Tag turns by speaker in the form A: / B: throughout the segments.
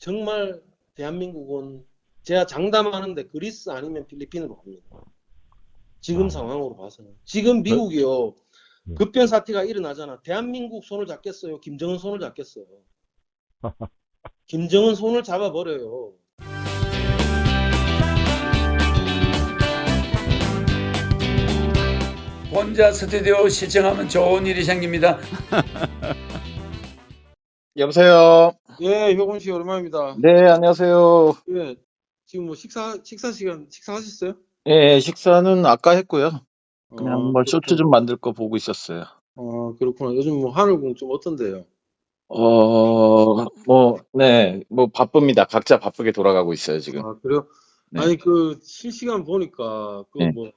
A: 정말 대한민국은 제가 장담하는데 그리스 아니면 필리핀으로 갑니다. 지금
B: 아,
A: 상황으로 봐서는. 지금
B: 저,
A: 미국이요.
B: 예.
A: 급변 사태가 일어나잖아. 대한민국 손을 잡겠어요? 김정은 손을 잡겠어요? 김정은 손을 잡아버려요.
C: 혼자 스튜디오 시청하면 좋은 일이 생깁니다.
B: 여보세요.
A: 예, 효곤 씨 오랜만입니다.
B: 네, 안녕하세요.
A: 예, 지금 뭐 식사 시간 식사하셨어요?
B: 예, 식사는 아까 했고요. 그냥 뭐 쇼츠
A: 그렇구나.
B: 좀 만들 거 보고 있었어요.
A: 그렇구나. 요즘 뭐 하늘공 좀 어떤데요?
B: 네, 뭐 바쁩니다. 각자 바쁘게 돌아가고 있어요, 지금.
A: 그래요?
B: 네.
A: 아니 그 실시간 보니까 그
B: 네.
A: 뭐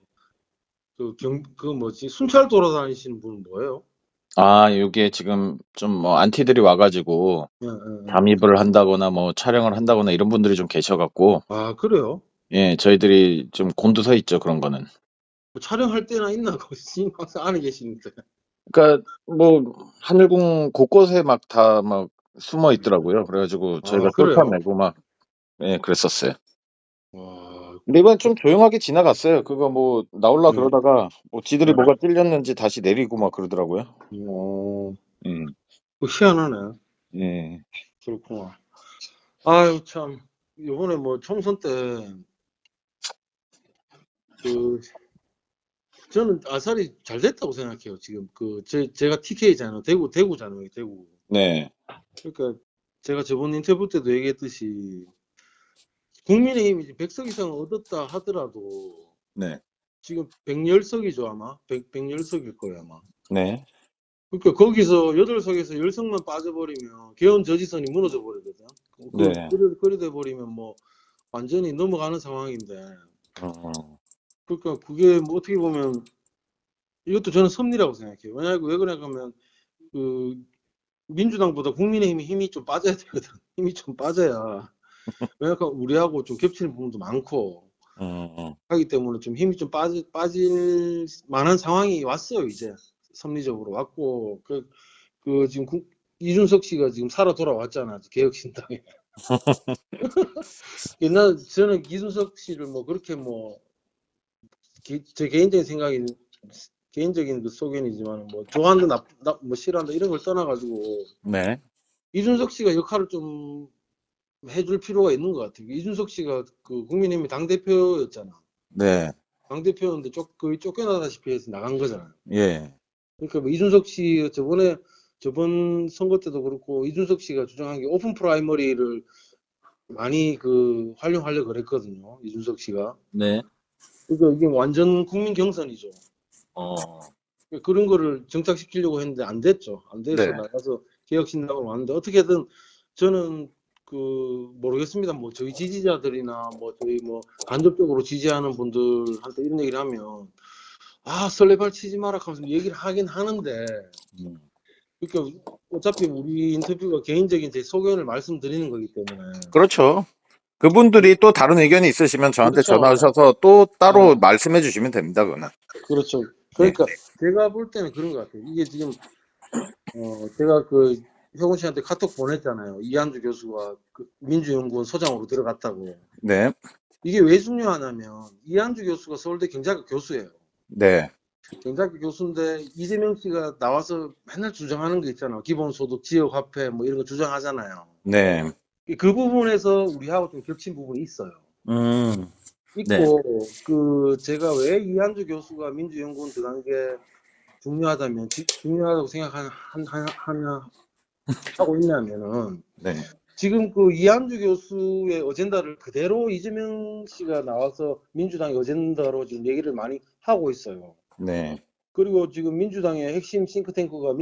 A: 그 뭐지 순찰 돌아다니시는 분은 뭐예요?
B: 아, 요게 지금 좀 뭐 안티들이 와가지고
A: 예, 예, 예.
B: 잠입을 한다거나 뭐 촬영을 한다거나 이런 분들이 좀 계셔갖고,
A: 그래요?
B: 예, 저희들이 좀 곤두서 있죠, 그런 거는.
A: 뭐 촬영할 때나 있나? 그 신임 항상 안에 계시는데.
B: 그러니까 뭐 하늘궁 곳곳에 막 다 막 숨어 있더라고요. 그래가지고 저희가
A: 그래요?
B: 쫓아내고 막, 예, 그랬었어요.
A: 와,
B: 근데 이번 좀 조용하게 지나갔어요. 그거 뭐 나올라
A: 네.
B: 그러다가 뭐 지들이
A: 네.
B: 뭐가 찔렸는지 다시 내리고 막 그러더라고요.
A: 어,
B: 음,
A: 그 희한하네.
B: 예,
A: 그렇구나. 아유, 참. 요번에 뭐 총선 때, 그, 저는 아살이 잘 됐다고 생각해요. 지금 제가 TK잖아요. 대구잖아요. 대구.
B: 네, 그러니까
A: 그러니까 제가 저번 인터뷰 때도 얘기했듯이 국민의힘이 이제 100석 이상 얻었다 하더라도
B: 네,
A: 지금 110석이죠, 아마. 110석일 거예요, 아마.
B: 네,
A: 그러니까 거기서 8석에서 10석만 빠져버리면 개헌 저지선이 무너져 버리거든.
B: 네,
A: 그래 돼 버리면 뭐 완전히 넘어가는 상황인데.
B: 어,
A: 그러니까 그게 뭐 어떻게 보면 이것도 저는 섭리라고 생각해요. 왜냐하면 왜 그러냐 하면 그 민주당보다 국민의힘이 힘이 좀 빠져야 되거든. 힘이 좀 빠져야. 왜냐하면 우리하고 좀 겹치는 부분도 많고
B: 어,
A: 하기 때문에 좀 힘이 좀 빠질 만한 상황이 왔어요. 이제 섭리적으로 왔고 지금 이준석 씨가 지금 살아 돌아왔잖아. 개혁신당에. 옛날 저는 이준석 씨를 뭐 그렇게 뭐 제 개인적인 생각이 개인적인 그 소견이지만 뭐 좋아한다 뭐 싫어한다 이런 걸 떠나가지고
B: 네,
A: 이준석 씨가 역할을 좀 해줄 필요가 있는 것 같아요. 이준석 씨가 그 국민의힘 당 대표였잖아.
B: 네,
A: 당 대표였는데 거의 쫓겨나다시피 해서 나간 거잖아요.
B: 예,
A: 그러니까 뭐 이준석 씨 저번 선거 때도 그렇고 이준석 씨가 주장한 게 오픈 프라이머리를 많이 그 활용하려고 그랬거든요. 이준석 씨가.
B: 네,
A: 그러니까 이게 완전 국민 경선이죠.
B: 어,
A: 그런 거를 정착시키려고 했는데 안 됐죠. 안 돼서
B: 네,
A: 나가서 개혁신당으로 왔는데 어떻게든 저는 그 모르겠습니다. 뭐 저희 지지자들이나 뭐 저희 뭐 간접적으로 지지하는 분들한테 이런 얘기를 하면 설레발 치지 마라 하면서 얘기를 하긴 하는데
B: 음,
A: 그러니까 어차피 우리 인터뷰가 개인적인 제 소견을 말씀드리는 거기 때문에
B: 그렇죠. 그분들이 또 다른 의견이 있으시면 저한테
A: 그렇죠.
B: 전화하셔서 또 따로
A: 어,
B: 말씀해 주시면 됩니다, 그거는.
A: 그렇죠.
B: 예,
A: 그러니까 제가 볼 때는 그런 것 같아요. 이게 지금 제가 그 효곤 씨한테 카톡 보냈잖아요. 이한주 교수가 그 민주연구원 소장으로 들어갔다고.
B: 네,
A: 이게 왜 중요하냐면 이한주 교수가 서울대 경제학과 교수예요.
B: 네,
A: 경제학과 교수인데 이재명 씨가 나와서 맨날 주장하는 거 있잖아요. 기본소득, 지역화폐 뭐 이런 거 주장하잖아요.
B: 네,
A: 그 부분에서 우리하고 좀 겹친 부분이 있어요.
B: 음, 네,
A: 있고 그 제가 왜 이한주 교수가 민주연구원 들어간 게 중요하다고 생각하냐 하고 있냐면은
B: 네,
A: 지금 그 이한주 교수의 어젠다를 그대로 이재명 씨가 나와서 민주당의 어젠다로 지금 얘기를 많이 하고 있어요.
B: 네,
A: 그리고 지금 민주당의 핵심 싱크탱크가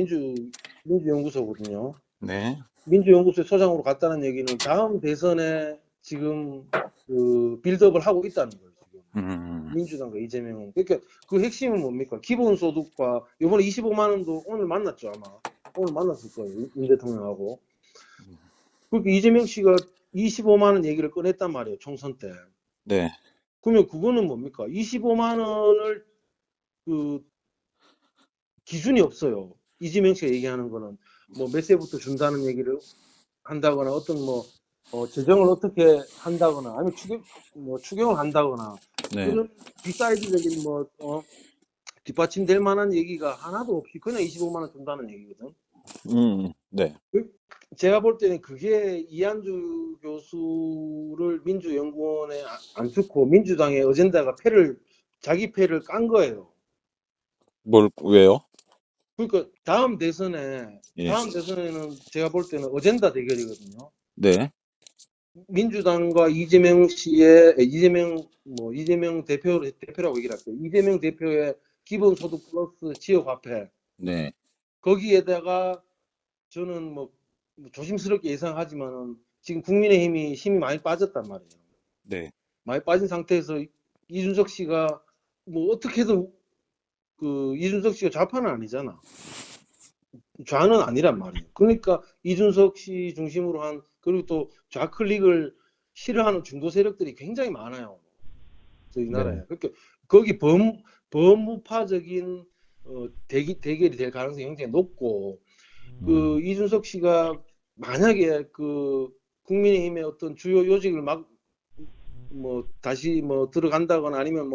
A: 민주연구소거든요.
B: 네,
A: 민주연구소의 소장으로 갔다는 얘기는 다음 대선에 지금 그 빌드업을 하고 있다는 거예요. 지금
B: 음,
A: 민주당과 이재명은. 그러니까 그 핵심은 뭡니까? 기본소득과 이번에 25만 원도 오늘 만났죠 아마. 오늘 만났을 거예요. 윤 대통령하고. 그러니까 이재명 씨가 25만 원 얘기를 꺼냈단 말이에요. 총선 때.
B: 네,
A: 그러면 그거는 뭡니까? 25만 원을 그 기준이 없어요. 이재명 씨가 얘기하는 거는 뭐 몇 세부터 준다는 얘기를 한다거나 어떤 뭐 재정을 어떻게 한다거나 아니면 추경을 한다거나
B: 네.
A: 그런 비사이드적인 뒷받침될 만한 얘기가 하나도 없이 그냥 25만 원 준다는 얘기거든.
B: 네.
A: 제가 볼 때는 그게 이한주 교수를 민주연구원에 안 넣고 민주당의 어젠다가 자기 패를 깐 거예요.
B: 왜요?
A: 그러니까 다음 대선에는 제가 볼 때는 어젠다 대결이거든요.
B: 네.
A: 민주당과 이재명 대표라고 얘기를 할게요. 이재명 대표의 기본소득 플러스 지역화폐.
B: 네.
A: 거기에다가 저는 조심스럽게 예상하지만은 지금 국민의힘이 힘이 많이 빠졌단 말이에요.
B: 네.
A: 많이 빠진 상태에서 이준석 씨가 어떻게든 이준석 씨가 좌파는 아니잖아. 좌는 아니란 말이에요. 그러니까 이준석 씨 중심으로 그리고 또 좌클릭을 싫어하는 중도 세력들이 굉장히 많아요. 저희 나라에.
B: 네.
A: 그러니까 거기 범우파적인 대결이 될 가능성이 굉장히 높고 이준석 씨가 만약에 국민의힘의 어떤 주요 요직을 다시 들어간다거나 아니면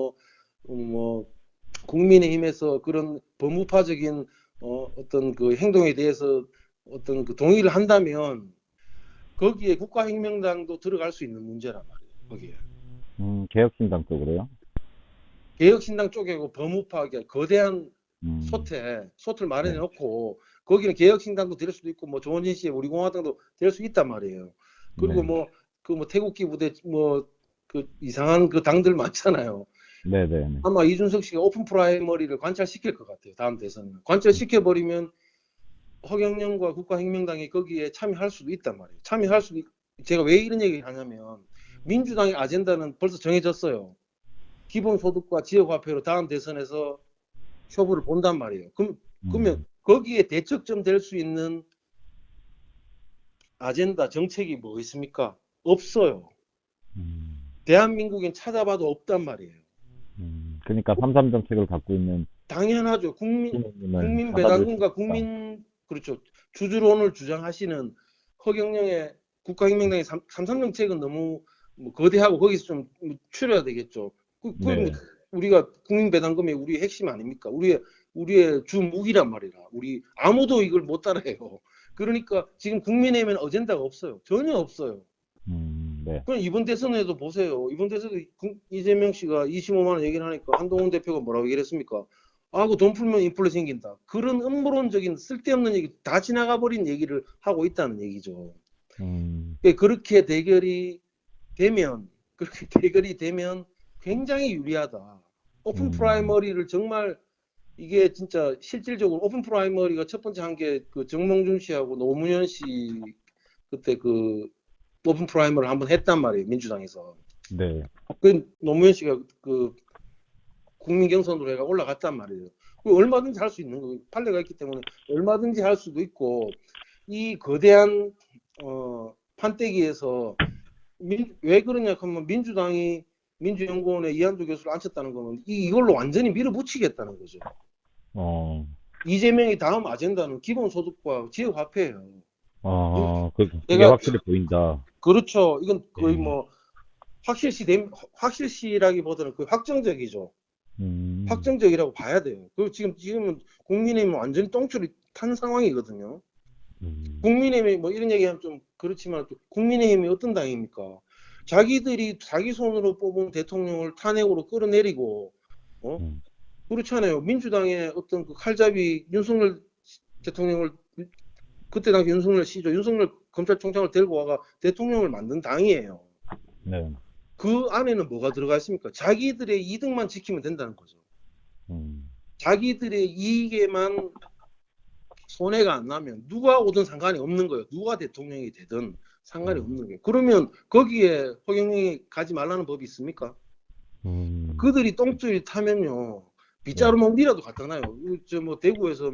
A: 국민의힘에서 그런 범우파적인 어떤 행동에 대해서 어떤 동의를 한다면 거기에 국가혁명당도 들어갈 수 있는 문제란 말이에요. 거기에.
D: 개혁신당 쪽으로요?
A: 개혁신당 쪽이고 범우파 거대한 솥을 마련해 놓고 거기는 개혁신당도 될 수도 있고 조원진 씨의 우리공화당도 될 수 있단 말이에요. 그리고 태극기 부대 이상한 당들 많잖아요.
D: 네네.
A: 아마 이준석 씨가 오픈 프라이머리를 관찰시킬 것 같아요. 다음 대선은. 관찰시켜버리면 허경영과 국가혁명당이 거기에 참여할 수도 있단 말이에요. 제가 왜 이런 얘기를 하냐면 민주당의 아젠다는 벌써 정해졌어요. 기본소득과 지역화폐로 다음 대선에서 쇼부를 본단 말이에요. 그러면 거기에 대척점 될 수 있는 아젠다 정책이 뭐 있습니까? 없어요. 대한민국엔 찾아봐도 없단 말이에요.
D: 그러니까 3.3 정책을 갖고 있는
A: 당연하죠. 국민 배당금과 그렇죠. 주주론을 주장하시는 허경영의 국가혁명당의 3.3 정책은 너무 거대하고 거기서 좀 추려야 되겠죠.
D: 네.
A: 우리가 국민 배당금이 우리의 핵심 아닙니까? 우리의 주 무기란 말이라. 우리 아무도 이걸 못 따라해요. 그러니까 지금 국민의힘에는 어젠다가 없어요. 전혀 없어요.
D: 네.
A: 그럼 이번 대선에도 보세요. 이번 대선에도 이재명 씨가 25만 원 얘기를 하니까 한동훈 대표가 뭐라고 얘기를 했습니까? 그 돈 풀면 인플레 생긴다. 그런 음모론적인 쓸데없는 얘기, 다 지나가 버린 얘기를 하고 있다는 얘기죠. 그렇게 대결이 되면 굉장히 유리하다. 오픈 프라이머리를 정말 이게 진짜 실질적으로 오픈 프라이머리가 첫 번째 한 게 정몽준 씨하고 노무현 씨 그때 오픈 프라이머리를 한번 했단 말이에요. 민주당에서.
D: 네.
A: 노무현 씨가 국민 경선으로 해가 올라갔단 말이에요. 얼마든지 할 수 있는 거예요. 판례가 있기 때문에 얼마든지 할 수도 있고 이 거대한 판때기에서 왜 그러냐 하면 민주당이 민주연구원에 이한주 교수를 앉혔다는 거는 이걸로 완전히 밀어붙이겠다는 거죠. 이재명이 다음 아젠다는 기본소득과 지역화폐예요.
D: 그게 확실히 보인다.
A: 그렇죠. 이건 거의 확실시라기보다는 거의 확정적이죠. 확정적이라고 봐야 돼요. 지금은 국민의힘은 완전히 똥줄이 탄 상황이거든요. 국민의힘이 이런 얘기하면 좀 그렇지만 국민의힘이 어떤 당입니까? 자기들이 자기 손으로 뽑은 대통령을 탄핵으로 끌어내리고 그렇잖아요. 민주당의 어떤 칼잡이 윤석열 대통령을 그때 당시 윤석열 검찰총장을 데리고 와가 대통령을 만든 당이에요.
D: 네.
A: 그 안에는 뭐가 들어가 있습니까? 자기들의 이득만 지키면 된다는 거죠. 자기들의 이익에만 손해가 안 나면 누가 오든 상관이 없는 거예요. 누가 대통령이 되든 상관이 없는 거예요. 그러면 거기에 허경영이 가지 말라는 법이 있습니까? 그들이 똥줄이 타면요. 빗자루 몽디라도 갖다 놔요. 대구에서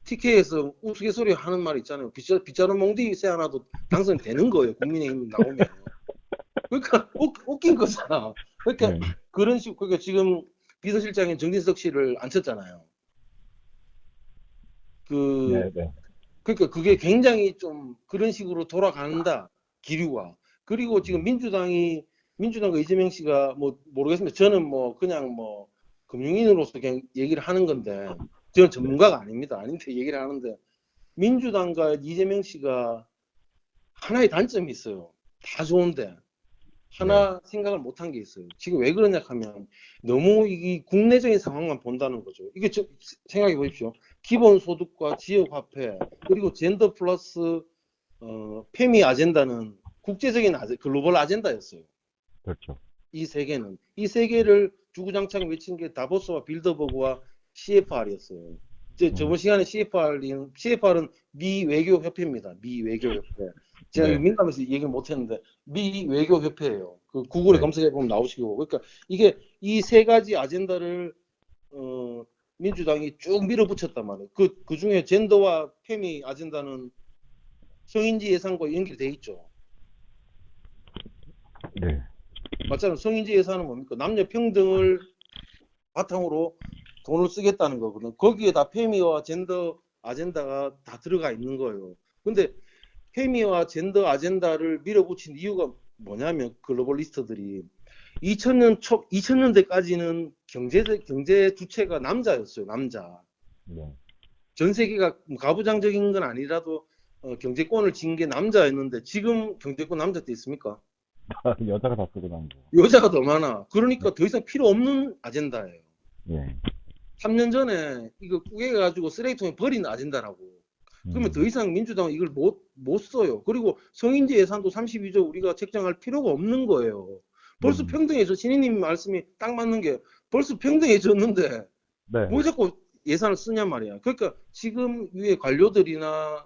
A: TK에서 우스갯소리 하는 말 있잖아요. 빗자루 몽디 세 하나도 당선되는 거예요. 국민의힘 나오면. 그러니까 웃긴 거잖아. 그러니까 그런 식으로 그러니까 지금 비서실장인 정진석 씨를 앉혔잖아요.
D: 네.
A: 그러니까 그게 굉장히 좀 그런 식으로 돌아간다, 기류가. 그리고 지금 민주당과 이재명 씨가 뭐 모르겠습니다. 저는 뭐 그냥 뭐 금융인으로서 그냥 얘기를 하는 건데, 저는 전문가가 아닙니다. 아닌데 얘기를 하는데, 민주당과 이재명 씨가 하나의 단점이 있어요. 다 좋은데 하나 생각을 못한 게 있어요. 지금 왜 그러냐 하면 너무 이 국내적인 상황만 본다는 거죠. 이게 생각해 보십시오. 기본소득과 지역화폐 그리고 젠더 플러스 페미 아젠다는 국제적인 글로벌 아젠다였어요.
D: 그렇죠.
A: 이 세 개를 주구장창 외친 게 다보스와 빌더버그와 CFR이었어요. 저번 시간에 CFR은 미 외교협회입니다. 미 외교협회. 제가
D: 네.
A: 민감해서 얘기를 못했는데 미 외교협회예요. 그 구글에
D: 네.
A: 검색해 보면 나오시고. 그러니까 이게 이 세 가지 아젠다를 민주당이 쭉 밀어붙였단 말이에요. 그 중에 젠더와 페미 아젠다는 성인지 예산과 연결돼 있죠.
D: 네.
A: 맞잖아요. 성인지 예산은 뭡니까? 남녀 평등을 바탕으로 돈을 쓰겠다는 거거든. 거기에 다 페미와 젠더 아젠다가 다 들어가 있는 거예요. 근데 페미와 젠더 아젠다를 밀어붙인 이유가 뭐냐면 글로벌리스트들이 2000년대까지는 경제 주체가 남자였어요. 남자.
D: 네.
A: 전 세계가 가부장적인 건 아니라도 경제권을 쥔 게 남자였는데 지금 경제권 남자 때 있습니까?
D: 여자가 다 쓰고 나온 거.
A: 여자가 더 많아. 그러니까 더 이상 필요 없는 아젠다예요.
D: 예.
A: 3년 전에 이거 꾸겨가지고 쓰레기통에 버린 아젠다라고. 그러면 더 이상 민주당은 이걸 못 써요. 그리고 성인지 예산도 32조 우리가 책정할 필요가 없는 거예요. 벌써 평등해져. 신인님 말씀이 딱 맞는 게 벌써 평등해졌는데
D: 네.
A: 왜 자꾸 예산을 쓰냔 말이야. 그러니까 지금 위에 관료들이나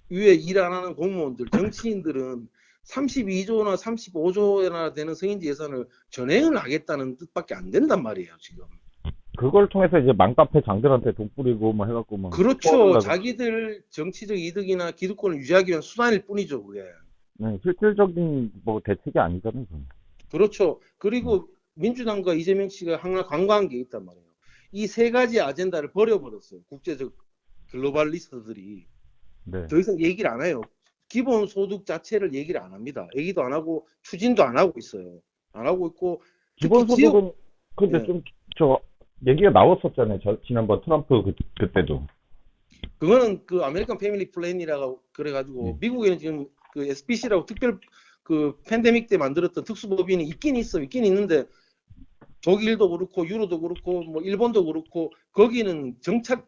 A: 위에 일 안 하는 공무원들, 정치인들은 32조나 35조나 되는 성인지 예산을 전행을 하겠다는 뜻밖에 안 된단 말이에요, 지금.
D: 그걸 통해서 이제 맘카페 장들한테 돈 뿌리고 뭐 해갖고 뭐.
A: 그렇죠. 자기들 정치적 이득이나 기득권을 유지하기 위한 수단일 뿐이죠, 그게.
D: 네, 실질적인 뭐 대책이 아니잖아요. 그건.
A: 그렇죠. 그리고 민주당과 이재명 씨가 항상 간과한 게 있단 말이에요. 이 세 가지 아젠다를 버려버렸어요. 국제적 글로벌리스트들이.
D: 네.
A: 더 이상 얘기를 안 해요. 기본소득 자체를 얘기를 안 합니다. 얘기도 안 하고 추진도 안 하고 있어요. 안 하고 있고
D: 기본소득은 근데
A: 네.
D: 좀 저 얘기가 나왔었잖아요. 지난번 트럼프 그때도.
A: 그거는 그 아메리칸 패밀리 플랜이라고 그래가지고 미국에는 지금 그 SBC라고 특별 그 팬데믹 때 만들었던 특수법인이 있긴 있는데 독일도 그렇고 유로도 그렇고 뭐 일본도 그렇고 거기는 정착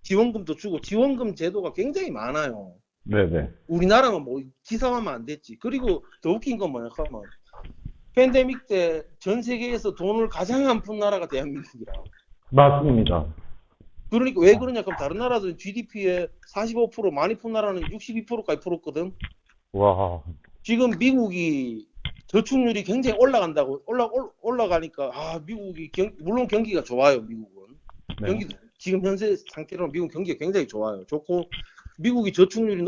A: 지원금도 주고 지원금 제도가 굉장히 많아요.
D: 네네.
A: 우리나라만 뭐 기사화만 안 됐지. 그리고 더 웃긴 건 뭐냐 하면 팬데믹 때 전 세계에서 돈을 가장 안 푼 나라가 대한민국이라.
D: 맞습니다.
A: 그러니까 왜 그러냐? 그럼 다른 나라들은 GDP의 45% 많이 푼 나라는 62%까지 풀었거든.
D: 와.
A: 지금 미국이 저축률이 굉장히 올라간다고 올라가니까 미국이 물론 경기가 좋아요. 미국은
D: 네.
A: 지금 현재 상태로 미국 경기가 굉장히 좋아요. 좋고 미국이 저축률이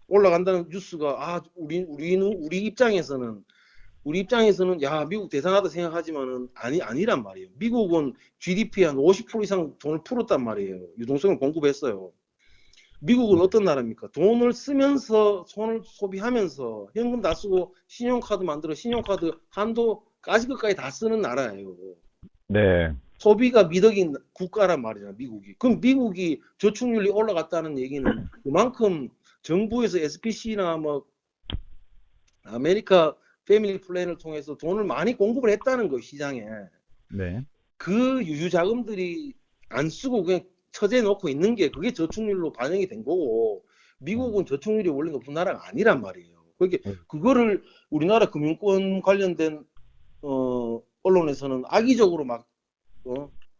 A: 올라간다는 뉴스가 우리 입장에서는 야 미국 대단하다 생각하지만은 아니란 말이에요. 미국은 GDP 한 50% 이상 돈을 풀었단 말이에요. 유동성을 공급했어요. 미국은 어떤 나라입니까? 돈을 쓰면서 손을 소비하면서 현금 다 쓰고 신용카드 만들어 신용카드 한도까지 것까지 다 쓰는 나라예요.
D: 네.
A: 소비가 미덕인 국가란 말이잖아, 미국이. 그럼 미국이 저축률이 올라갔다는 얘기는 그만큼 정부에서 SPC나 뭐 아메리카 패밀리 플랜을 통해서 돈을 많이 공급을 했다는 거 시장에.
D: 네.
A: 그 유유 자금들이 안 쓰고 그냥 처제 놓고 있는 게 그게 저축률로 반영이 된 거고 미국은 저축률이 원래 높은 나라가 아니란 말이에요. 그거를 우리나라 금융권 관련된 언론에서는 악의적으로 막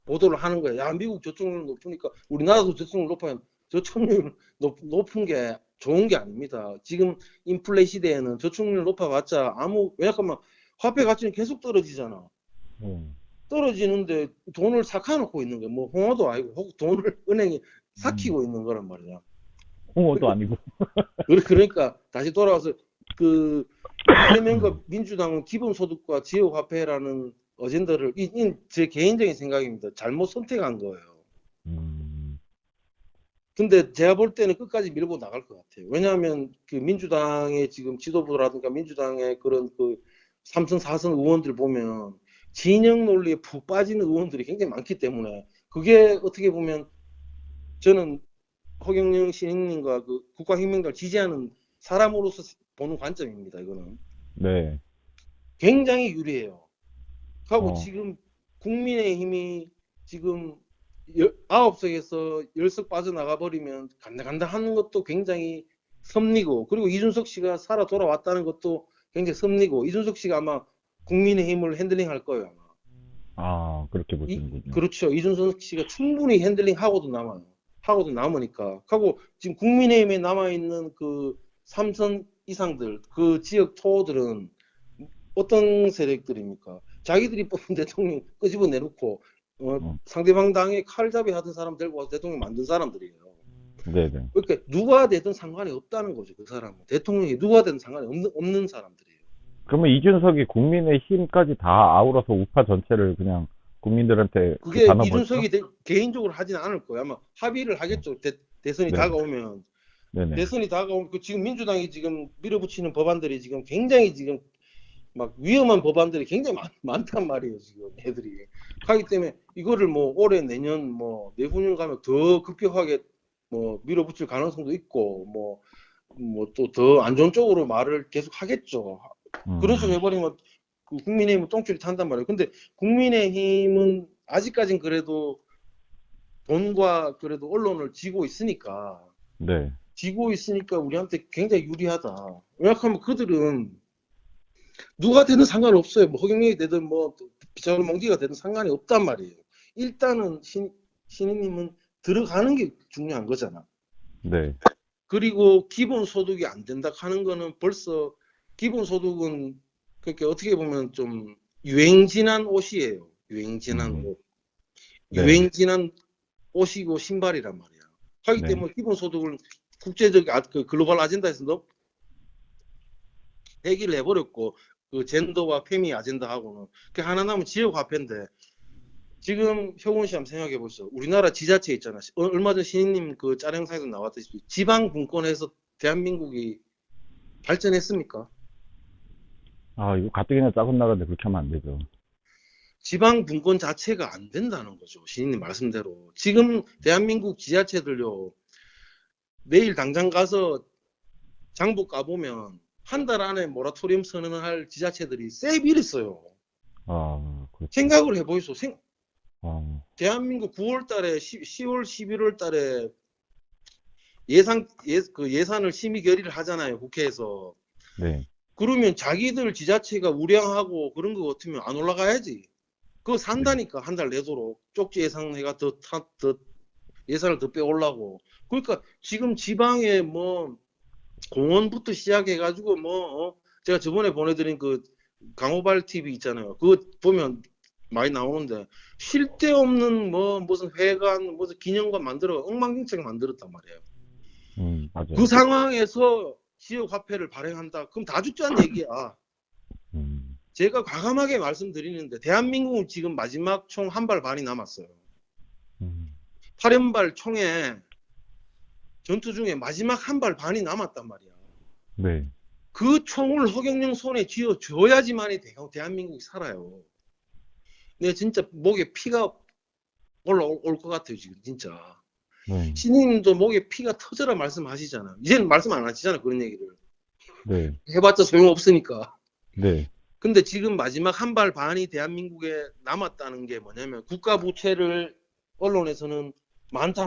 A: 보도를 하는 거예요. 야 미국 저축률 높으니까 우리나라도 저축률 높아요. 저축률 높은 게 좋은 게 아닙니다. 지금 인플레 시대에는 저축률 높아봤자 왜냐하면 화폐 가치는 계속 떨어지잖아. 떨어지는데 돈을 삭혀놓고 있는 거야. 뭐 홍어도 아니고 돈을 은행에 삭히고 있는 거란 말이야.
D: 홍어도 아니고.
A: 그러니까 다시 돌아와서 그 이재명과 민주당은 기본소득과 지역화폐라는 어젠다를 제 개인적인 생각입니다. 잘못 선택한 거예요. 근데 제가 볼 때는 끝까지 밀고 나갈 것 같아요. 왜냐하면 그 민주당의 지금 지도부라든가 민주당의 그런 그 3선, 4선 의원들 보면 진영 논리에 푹 빠지는 의원들이 굉장히 많기 때문에 그게 어떻게 보면 저는 허경영 신임님과 그 국가혁명당을 지지하는 사람으로서 보는 관점입니다. 이거는
D: 네.
A: 굉장히 유리해요. 하고
D: 어.
A: 지금 국민의힘이 지금 9석에서 10석 빠져나가 버리면 간당간당 하는 것도 굉장히 섭리고, 그리고 이준석 씨가 살아 돌아왔다는 것도 굉장히 섭리고, 이준석 씨가 아마 국민의힘을 핸들링 할 거예요, 아마.
D: 아, 그렇게 보시는군요.
A: 그렇죠. 이준석 씨가 충분히 핸들링 하고도 남아요. 하고도 남으니까. 하고 지금 국민의힘에 남아있는 그 3선 이상들, 그 지역 토호들은 어떤 세력들입니까? 자기들이 뽑은 대통령 끄집어 내놓고 상대방 당에 칼잡이 하던 사람 데리고 와서 대통령 만든 사람들이에요.
D: 네네.
A: 그러니까 누가 되든 상관이 없다는 거죠. 그 사람은. 대통령이 누가 되든 상관이 없는 사람들이에요.
D: 그러면 이준석이 국민의힘까지 다 아우러서 우파 전체를 그냥 국민들한테 그
A: 그게
D: 단어
A: 이준석이 개인적으로 하지는 않을 거예요. 아마 합의를 하겠죠. 대선이
D: 네.
A: 다가오면.
D: 네네.
A: 대선이 다가오면 지금 민주당이 지금 밀어붙이는 법안들이 지금 굉장히 지금 막 위험한 법안들이 굉장히 많단 말이에요. 지금 애들이. 하기 때문에 이거를 뭐 올해 내년 뭐 내후년 가면 더 급격하게 뭐 밀어붙일 가능성도 있고 뭐 또 더 안 좋은 쪽으로 말을 계속 하겠죠. 그런 식으로 해버리면 그 국민의힘은 똥줄이 탄단 말이에요. 근데 국민의힘은 아직까진 그래도 돈과 그래도 언론을 쥐고 있으니까
D: 네.
A: 우리한테 굉장히 유리하다. 왜냐하면 그들은 누가 되든 상관없어요. 뭐 허경영이 되든 뭐 비자몽기가 되든 상관이 없단 말이에요. 일단은 신인님은 들어가는 게 중요한 거잖아.
D: 네.
A: 그리고 기본소득이 안 된다 하는 거는 벌써 기본소득은 그렇게 어떻게 보면 좀 유행지난 옷이에요. 유행지난 옷.
D: 네.
A: 유행지난 옷이고 신발이란 말이야. 하기
D: 네.
A: 때문에 기본소득을 국제적 그 글로벌 아젠다에서 얘기를 해버렸고, 그 젠더와 페미 아젠다하고는 그 하나 남은 지역화폐인데, 지금 효곤 씨 한번 생각해 보시죠. 우리나라 지자체 있잖아. 얼마 전 신인님 그 짤 영상에도 나왔듯이 지방 분권에서 대한민국이 발전했습니까?
D: 아, 이거 가뜩이나 작은 나라인데 그렇게 하면 안 되죠.
A: 지방 분권 자체가 안 된다는 거죠. 신인님 말씀대로. 지금 대한민국 지자체들요, 내일 당장 가서 장부 까보면 한 달 안에 모라토리엄 선언할 지자체들이 세비를 써요.
D: 아, 그렇죠.
A: 생각을 해보이소. 대한민국 9월 달에 10월 11월 달에 예산을 심의 결의를 하잖아요. 국회에서.
D: 네.
A: 그러면 자기들 지자체가 우량하고 그런 거 같으면 안 올라가야지. 그거 산다니까. 한 달 내도록 쪽지 예산회가 더 예산을 더 빼올라고. 그러니까 지금 지방에 뭐 공원부터 시작해가지고 제가 저번에 보내드린 그 강호발 TV 있잖아요. 그거 보면 많이 나오는데 쉴 데 없는 무슨 회관 무슨 기념관 만들어 엉망진창 만들었단 말이에요.
D: 맞아요.
A: 그 상황에서 지역 화폐를 발행한다. 그럼 다 죽자는 얘기야. 제가 과감하게 말씀드리는데 대한민국은 지금 마지막 총 한 발 반이 남았어요. 8연발 총에 전투 중에 마지막 한 발 반이 남았단 말이야.
D: 네.
A: 그 총을 허경영 손에 쥐어줘야지만이 대한민국이 살아요. 내가 진짜 목에 피가 올라올 것 같아요, 지금, 진짜.
D: 네.
A: 신님도 목에 피가 터져라 말씀하시잖아요. 이제는 말씀 안 하시잖아요, 그런 얘기를.
D: 네.
A: 해봤자 소용없으니까.
D: 네.
A: 근데 지금 마지막 한 발 반이 대한민국에 남았다는 게 뭐냐면, 국가 부채를 언론에서는 많다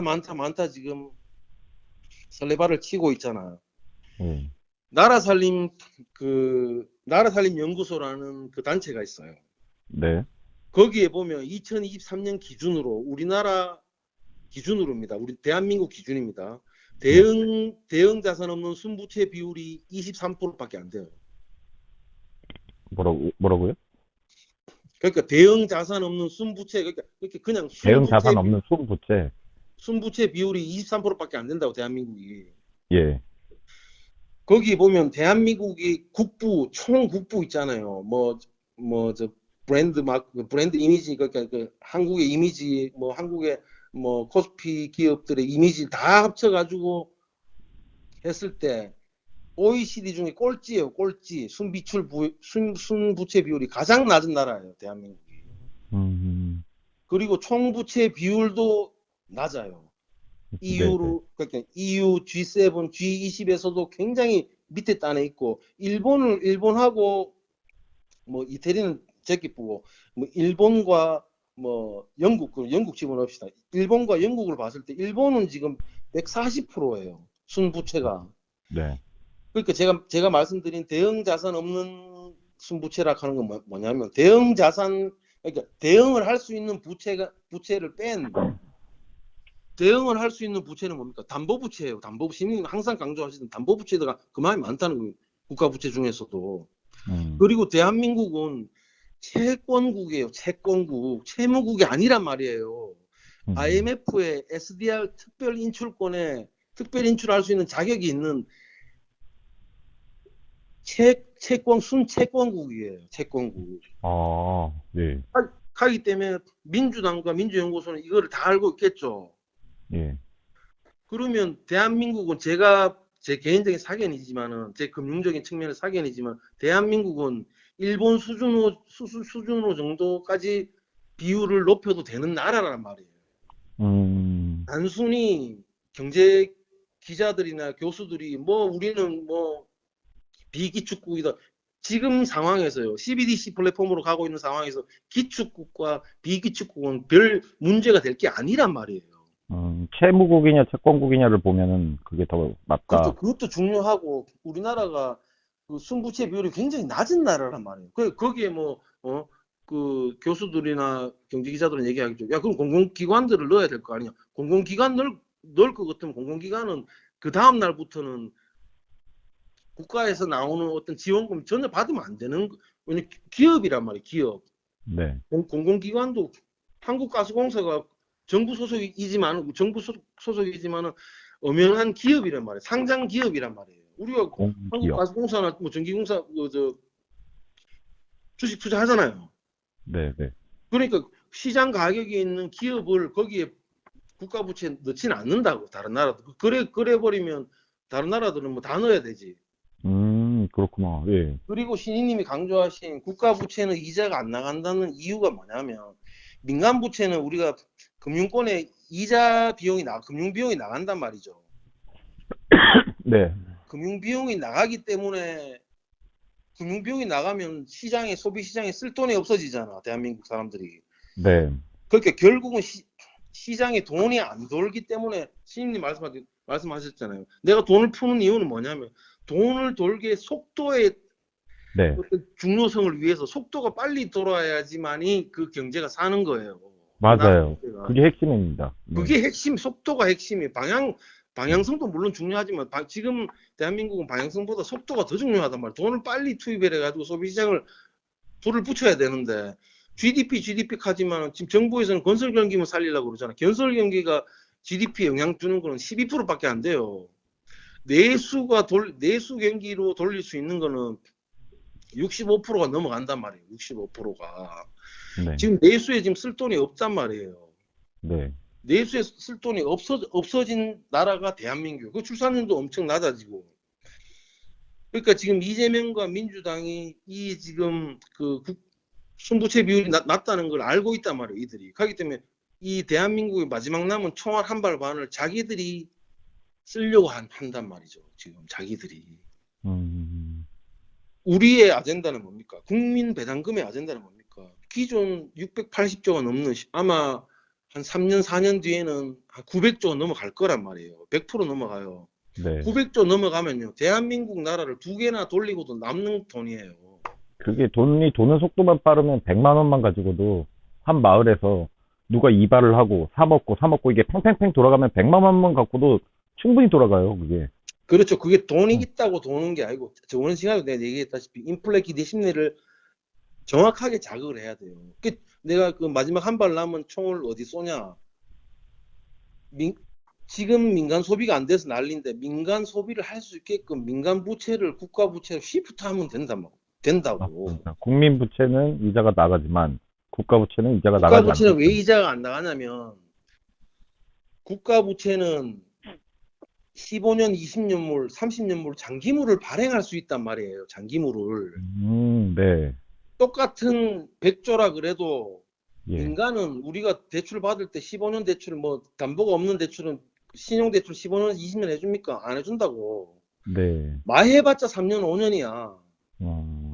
A: 지금 설레발을 치고 있잖아요. 나라살림 연구소라는 그 단체가 있어요.
D: 네.
A: 거기에 보면 2023년 기준으로 우리나라 기준으로입니다. 우리 대한민국 기준입니다. 대응 자산 없는 순부채 비율이 23%밖에 안 돼요.
D: 뭐라고요?
A: 그러니까 대응 자산 없는 순부채 그러니까 그냥
D: 대응 자산 없는
A: 순부채 비율이 23%밖에 안 된다고 대한민국이.
D: 예.
A: 거기 보면 대한민국이 총국부 있잖아요. 브랜드 이미지, 그러니까 그 한국의 이미지, 한국의 뭐 코스피 기업들의 이미지 다 합쳐가지고 했을 때 OECD 중에 꼴찌예요, 꼴찌. 순부채 비율이 가장 낮은 나라예요, 대한민국이.
D: 음,
A: 그리고 총부채 비율도 낮아요.
D: 네,
A: 그러니까 EU, G7, G20에서도 굉장히 밑에 단에 있고, 일본하고 뭐 이태리는 제끼쁘고, 뭐 일본과 뭐 영국 집어넣읍시다. 일본과 영국을 봤을 때 일본은 지금 140%예요, 순부채가.
D: 네.
A: 그러니까 제가 말씀드린 대응 자산 없는 순부채라 하는 건 뭐냐면, 대응 자산, 그러니까 대응을 할 수 있는 부채를 뺀, 대응을 할 수 있는 부채는 뭡니까? 담보부채예요. 담보, 시민이 항상 강조하시던 담보부채가 그만이 많다는 거예요. 국가부채 중에서도. 그리고 대한민국은 채권국이에요. 채권국. 채무국이 아니란 말이에요. IMF의 SDR 특별 인출할 수 있는 자격이 있는 순채권국이에요. 채권국.
D: 아, 네,
A: 하기 때문에 민주당과 민주연구소는 이거를 다 알고 있겠죠.
D: 예,
A: 그러면 대한민국은, 제가 제 개인적인 사견이지만은, 제 금융적인 측면의 사견이지만, 대한민국은 일본 수준으로 정도까지 비율을 높여도 되는 나라란 말이에요. 단순히 경제 기자들이나 교수들이 뭐 우리는 뭐 비기축국이다. 지금 상황에서요, CBDC 플랫폼으로 가고 있는 상황에서 기축국과 비기축국은 별 문제가 될 게 아니란 말이에요.
D: 채무국이냐 채권국이냐를 보면은 그게 더 맞다.
A: 그렇죠. 그것도 중요하고, 우리나라가 그 순부채 비율이 굉장히 낮은 나라란 말이에요. 거기에 그 교수들이나 경제 기자들은 얘기하겠죠. 야, 그럼 공공기관들을 넣어야 될 거 아니냐. 공공기관 넣을 것 같으면 공공기관은 그 다음 날부터는 국가에서 나오는 어떤 지원금 전혀 받으면 안 되는, 왜냐 기업이란 말이에요. 기업.
D: 네,
A: 공공기관도 한국가스공사가 정부 소속이지만은 엄연한 기업이란 말이에요. 상장 기업이란 말이에요. 우리가
D: 공기업.
A: 한국가스공사나 뭐 전기공사 주식 투자하잖아요.
D: 네, 네.
A: 그러니까 시장 가격에 있는 기업을 거기에 국가 부채에 넣지는 않는다고, 다른 나라도. 그래 버리면 다른 나라들은 뭐 다 넣어야 되지.
D: 그렇구나. 예.
A: 그리고 신희님이 강조하신 국가 부채는 이자가 안 나간다는 이유가 뭐냐면, 민간 부채는 우리가 금융권에 금융 비용이 나간단 말이죠.
D: 네.
A: 금융 비용이 나가기 때문에, 금융 비용이 나가면 소비 시장에 쓸 돈이 없어지잖아, 대한민국 사람들이.
D: 네.
A: 그러니까 결국은 시장에 돈이 안 돌기 때문에, 신희님 말씀하셨잖아요. 내가 돈을 푸는 이유는 뭐냐면, 돈을 돌게 속도의
D: 네.
A: 중요성을 위해서 속도가 빨리 돌아야지만이 그 경제가 사는 거예요.
D: 맞아요. 그게 핵심입니다.
A: 그게 속도가 핵심이. 방향성도 물론 중요하지만, 지금 대한민국은 방향성보다 속도가 더 중요하단 말이에요. 돈을 빨리 투입해가지고 소비시장을 불을 붙여야 되는데, GDP 하지만 지금 정부에서는 건설 경기만 살리려고 그러잖아. 건설 경기가 GDP에 영향 주는 거는 12%밖에 안 돼요. 내수 경기로 돌릴 수 있는 거는 65%가 넘어간단 말이에요. 65%가.
D: 네.
A: 지금 내수에 지금 쓸 돈이 없단 말이에요.
D: 네.
A: 내수에 쓸 돈이 없어진 나라가 대한민국. 그 출산율도 엄청 낮아지고. 그러니까 지금 이재명과 민주당이 이 지금 그 순부채 비율이 낮다는 걸 알고 있단 말이에요, 이들이. 그렇기 때문에 이 대한민국의 마지막 남은 총알 한 발 반을 자기들이 쓰려고 한단 말이죠. 지금 자기들이. 우리의 아젠다는 뭡니까? 국민 배당금의 아젠다는 뭡니까? 기존 680조가 넘는, 아마 한 3년, 4년 뒤에는 한 900조가 넘어갈 거란 말이에요. 100% 넘어가요.
D: 네.
A: 900조 넘어가면요, 대한민국 나라를 2개나 돌리고도 남는 돈이에요.
D: 그게 돈이 도는 속도만 빠르면 100만 원만 가지고도 한 마을에서 누가 이발을 하고 사 먹고 이게 팽팽팽 돌아가면 100만 원만 갖고도 충분히 돌아가요, 그게.
A: 그렇죠. 그게 돈이 있다고 도는 게 아니고, 저번 시간에 내가 얘기했다시피 인플레 기대 심리를 정확하게 자극을 해야 돼요. 내가 그 마지막 한 발 남은 총을 어디 쏘냐. 지금 민간 소비가 안 돼서 난리인데, 민간 소비를 할 수 있게끔 민간 부채를 국가 부채로 시프트하면 된다고.
D: 맞습니다. 국민 부채는 이자가 나가지만 국가 부채는 이자가
A: 국가
D: 나가지
A: 부채는 왜
D: 않습니다.
A: 이자가 안 나가냐면, 국가 부채는 15년, 20년물, 30년물 장기물을 발행할 수 있단 말이에요. 장기물을.
D: 네.
A: 똑같은 100조라 그래도
D: 예.
A: 민간은 우리가 대출 받을 때 15년 대출 뭐 담보가 없는 대출은 신용대출 15년, 20년 해줍니까? 안 해준다고.
D: 네.
A: 많이 해봤자 3년, 5년이야.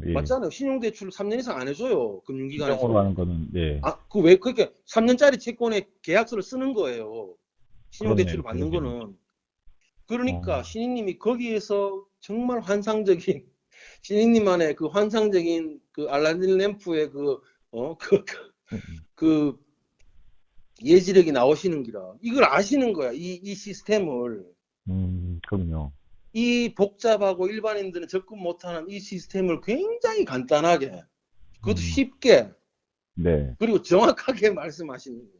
D: 예.
A: 맞잖아요. 신용대출 3년 이상 안 해줘요. 금융기관에서.
D: 수정으로 하는 거는, 예.
A: 그렇게 3년짜리 채권에 계약서를 쓰는 거예요. 신용대출을 받는
D: 그러네요.
A: 거는. 그러니까
D: 어.
A: 신인님이 거기에서 정말 환상적인 신인님만의 그 환상적인 그 알라딘 램프의 그 예지력이 나오시는 기라. 이걸 아시는 거야. 이 시스템을.
D: 그럼요.
A: 이 복잡하고 일반인들은 접근 못하는 이 시스템을 굉장히 간단하게, 그것도 쉽게,
D: 네.
A: 그리고 정확하게 말씀하시는 거야.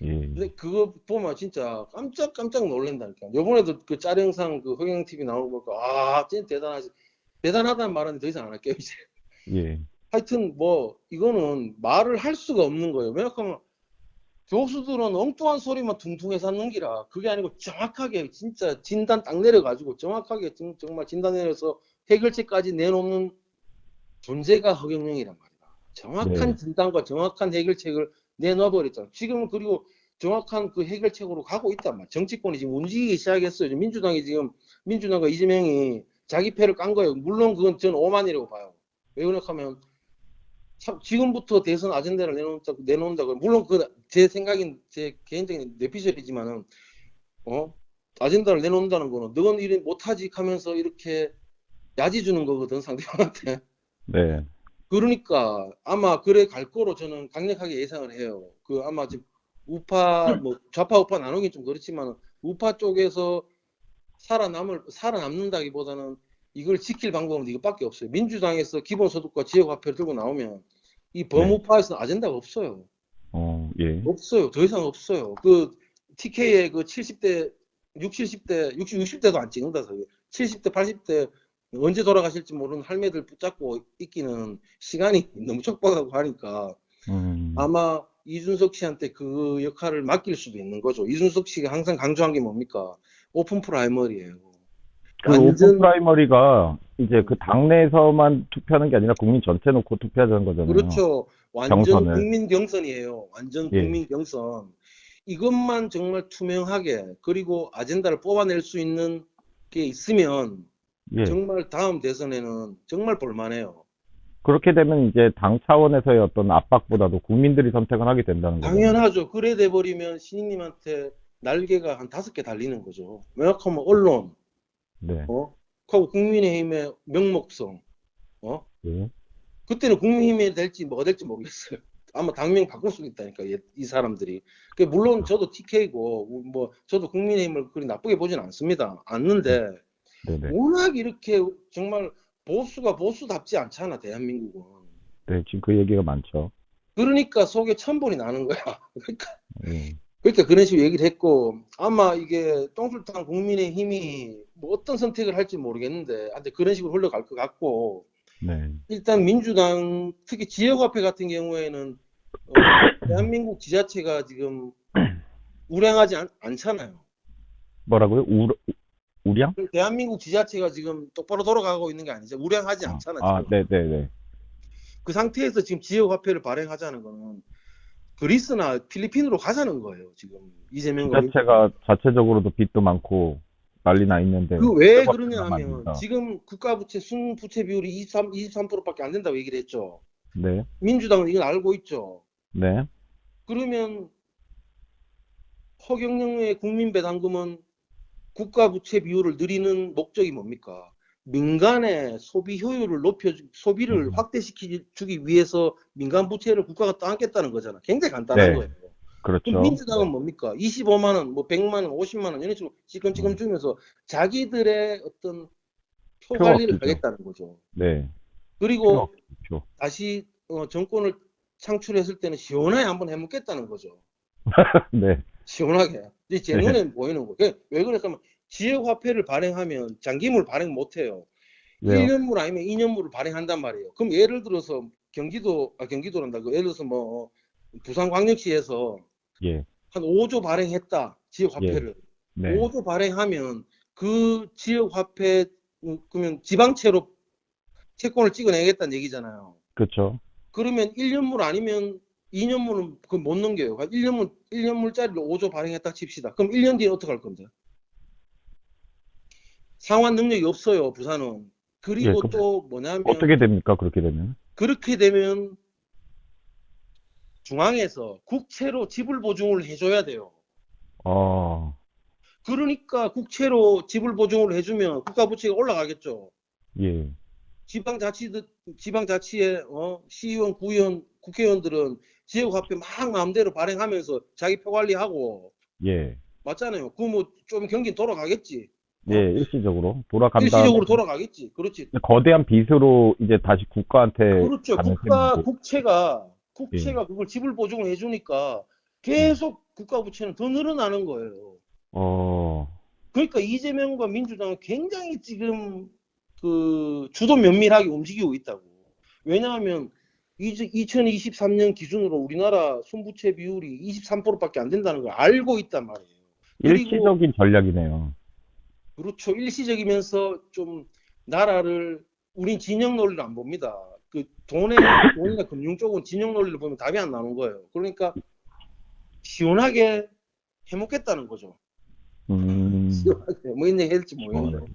D: 예.
A: 근데 그거 보면 진짜 깜짝 놀란다니까. 요번에도 그 짤 영상 그 허경 TV 나오고 보니까 진짜 대단하지. 대단하다는 말은 더 이상 안 할게요, 이제.
D: 예.
A: 하여튼 뭐 이거는 말을 할 수가 없는 거예요. 왜냐하면 교수들은 엉뚱한 소리만 퉁퉁해서 하는 기라. 그게 아니고 정확하게 진짜 진단 딱 내려가지고 정확하게 정말 진단 내려서 해결책까지 내놓는 존재가 허경영이란 말이다. 정확한
D: 네.
A: 진단과 정확한 해결책을 내놔버렸잖아. 지금은 그리고 정확한 그 해결책으로 가고 있단 말이야. 정치권이 지금 움직이기 시작했어요. 민주당과 이재명이 자기 패를 깐 거예요. 물론 그건 저는 오만이라고 봐요. 왜 그러냐면 지금부터 대선 아젠다를 내놓는다고. 물론 제 생각인 제 개인적인 내피셜이지만은 아젠다를 내놓는다는 거는 너는 이래 못하지 하면서 이렇게 야지 주는 거거든, 상대방한테.
D: 네.
A: 그러니까 아마 그래 갈 거로 저는 강력하게 예상을 해요. 그 아마 지금 우파 뭐 좌파 우파 나누긴 좀 그렇지만 우파 쪽에서 살아남는다기보다는 이걸 지킬 방법은 이것밖에 없어요. 민주당에서 기본소득과 지역화폐를 들고 나오면 이 범우파에서는 아젠다가 없어요.
D: 예.
A: 없어요. 더 이상 없어요. 그 TK의 그 70대, 60대도 안 찍는다. 70대, 80대 언제 돌아가실지 모르는 할매들 붙잡고 있기는 시간이 너무 촉박하고 하니까 아마 이준석 씨한테 그 역할을 맡길 수도 있는 거죠. 이준석 씨가 항상 강조한 게 뭡니까? 오픈 프라이머리예요.
D: 그 오픈 프라이머리가 이제 그 당내에서만 투표하는 게 아니라 국민 전체 놓고 투표하자는 거잖아요.
A: 그렇죠. 완전
D: 경선을.
A: 국민 경선이에요. 완전
D: 예.
A: 국민 경선. 이것만 정말 투명하게 그리고 아젠다를 뽑아낼 수 있는 게 있으면
D: 예.
A: 정말 다음 대선에는 정말 볼만해요.
D: 그렇게 되면 이제 당 차원에서의 어떤 압박보다도 국민들이 선택을 하게 된다는 거죠.
A: 당연하죠. 그래 돼버리면 신인님한테 날개가 한 5개 달리는 거죠. 왜냐하면 언론,
D: 네.
A: 하고 국민의힘의 명목성,
D: 예.
A: 그때는 국민의힘이 될지 뭐가 될지 모르겠어요. 아마 당명 바꿀 수도 있다니까 이 사람들이. 물론 저도 TK고 뭐 저도 국민의힘을 그리 나쁘게 보진 않는데
D: 네네.
A: 워낙 이렇게 정말 보수가 보수답지 않잖아, 대한민국은.
D: 네, 지금 그 얘기가 많죠.
A: 그러니까 속에 천벌이 나는 거야.
D: 예.
A: 그러니까 그런 식으로 얘기를 했고, 아마 이게 똥술탄 국민의힘이 뭐 어떤 선택을 할지 모르겠는데, 하여튼 그런 식으로 흘러갈 것 같고,
D: 네.
A: 일단 민주당, 특히 지역화폐 같은 경우에는 대한민국 지자체가 지금 우량하지 않잖아요.
D: 뭐라고요? 우량?
A: 대한민국 지자체가 지금 똑바로 돌아가고 있는 게 아니죠. 우량하지 않잖아요.
D: 네네네.
A: 그 상태에서 지금 지역화폐를 발행하자는 거는 그리스나 필리핀으로 가자는 거예요. 지금 이재명과
D: 지자체가 자체적으로도 빚도 많고 난리 나 있는데.
A: 그 왜 그러냐 하면 지금 국가부채 순부채 비율이 23%밖에 안 된다고 얘기를 했죠.
D: 네.
A: 민주당은 이걸 알고 있죠.
D: 네.
A: 그러면 허경영의 국민배당금은 국가부채 비율을 늘리는 목적이 뭡니까? 민간의 소비 효율을 소비를 확대시키기 위해서 민간 부채를 국가가 떠안겠다는 거잖아. 굉장히 간단한 거예요.
D: 그렇죠.
A: 그럼 민주당은 뭡니까? 25만 원, 뭐 100만 원, 50만 원 이런 식으로 찌끔찌끔 주면서 자기들의 어떤 표 관리를 하겠다는 거죠.
D: 네.
A: 그리고 다시 정권을 창출했을 때는 시원하게 한번 해먹겠다는 거죠.
D: 네.
A: 시원하게. 제 눈에 보이는 거예요. 왜 그랬냐면 지역화폐를 발행하면 장기물 발행 못해요.
D: 왜요?
A: 1년물 아니면 2년물을 발행한단 말이에요. 그럼 예를 들어서 경기도란다. 예를 들어서 뭐 부산광역시에서
D: 예.
A: 한 5조 발행했다. 지역
D: 예.
A: 화폐를.
D: 네.
A: 5조 발행하면 그 지역 화폐 그러면 지방채로 채권을 찍어내겠다는 얘기잖아요.
D: 그렇죠.
A: 그러면 1년물 아니면 2년물은 그 못 넘겨요. 1년물짜리로 5조 발행했다 칩시다. 그럼 1년 뒤에 어떻게 할 건데? 상환 능력이 없어요, 부산은. 그리고
D: 예, 그럼
A: 또 뭐냐면
D: 어떻게 됩니까? 그렇게 되면?
A: 그렇게 되면 중앙에서 국채로 지불 보증을 해줘야 돼요.
D: 어,
A: 그러니까 국채로 지불 보증을 해주면 국가 부채가 올라가겠죠.
D: 예,
A: 지방자치의 시의원, 구의원, 국회의원들은 지역화폐 막 마음대로 발행하면서 자기 표 관리하고
D: 예,
A: 맞잖아요. 그 뭐 좀 경기 돌아가겠지.
D: 예, 일시적으로 돌아간 다음에
A: 일시적으로 돌아가겠지. 그렇지.
D: 거대한 빚으로 이제 다시 국가한테
A: 그렇죠.
D: 가는
A: 국가
D: 셈이고.
A: 국채가
D: 예.
A: 그걸 지불 보증을 해주니까 계속 국가 부채는 더 늘어나는 거예요.
D: 어,
A: 그러니까 이재명과 민주당은 굉장히 지금 그 주도 면밀하게 움직이고 있다고. 왜냐하면 2023년 기준으로 우리나라 손부채 비율이 23%밖에 안 된다는 걸 알고 있단 말이에요. 그리고
D: 일시적인 전략이네요.
A: 그렇죠. 일시적이면서 좀 나라를 우린 진영 논리를 안 봅니다. 그 돈이나 금융 쪽은 진영 논리를 보면 답이 안 나오는 거예요. 그러니까 시원하게 해먹겠다는 거죠. 시원하게 뭐 있냐 할지 모르겠네요.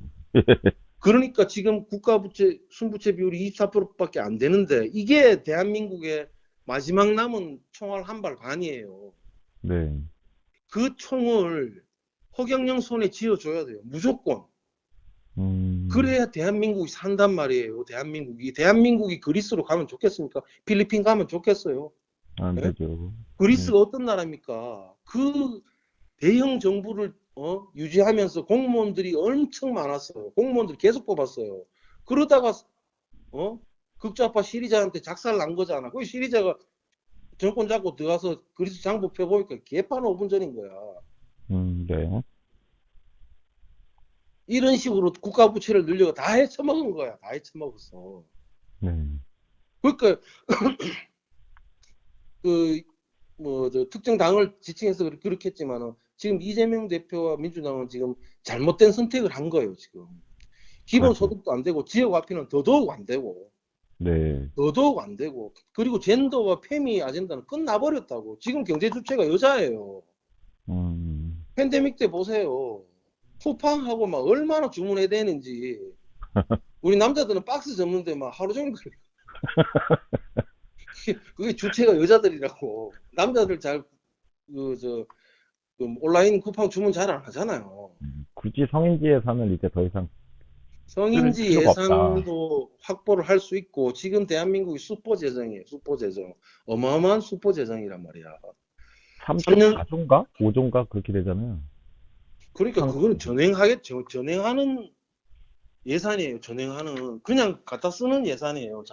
A: 그러니까 지금 국가 부채, 순부채 비율이 24%밖에 안 되는데 이게 대한민국의 마지막 남은 총알 한 발 반이에요.
D: 네.
A: 그 총을 허경영 손에 쥐어줘야 돼요. 무조건. 그래야 대한민국이 산단 말이에요. 대한민국이 그리스로 가면 좋겠습니까? 필리핀 가면 좋겠어요.
D: 안
A: 네?
D: 되죠.
A: 그리스가 어떤 나라입니까? 그 대형 정부를 유지하면서 공무원들이 엄청 많았어요. 공무원들 계속 뽑았어요. 그러다가 극좌파 시리자한테 작살 난 거잖아. 그 시리자가 정권 잡고 들어가서 그리스 장부 펴보니까 개판 5분 전인 거야.
D: 네.
A: 이런 식으로 국가 부채를 늘려가 다 헤쳐먹은 거야. 다 헤쳐먹었어.
D: 네.
A: 그러니까 저 특정 당을 지칭해서 그렇게 했지만은 지금 이재명 대표와 민주당은 지금 잘못된 선택을 한 거예요. 지금 기본소득도 안 되고 지역화폐는 더더욱 안 되고
D: 네.
A: 더더욱 안 되고 그리고 젠더와 페미 아젠다는 끝나버렸다고. 지금 경제 주체가 여자예요. 팬데믹 때 보세요. 쿠팡하고 막 얼마나 주문해야 되는지. 우리 남자들은 박스 접는데 막 하루 종일 그래. 그게 주체가 여자들이라고. 남자들 온라인 쿠팡 주문 잘 안 하잖아요.
D: 굳이 성인지 예산을 이제 더 이상
A: 성인지
D: 필요가 없다.
A: 예산도 확보를 할 수 있고 지금 대한민국이 수포 재정이에요. 수포 재정. 어마어마한 수포 재정이란 말이야.
D: 3.4조인가? 5조인가? 그렇게 되잖아요.
A: 그러니까 그거는 전행하는 예산이에요. 전행하는 그냥 갖다 쓰는 예산이에요.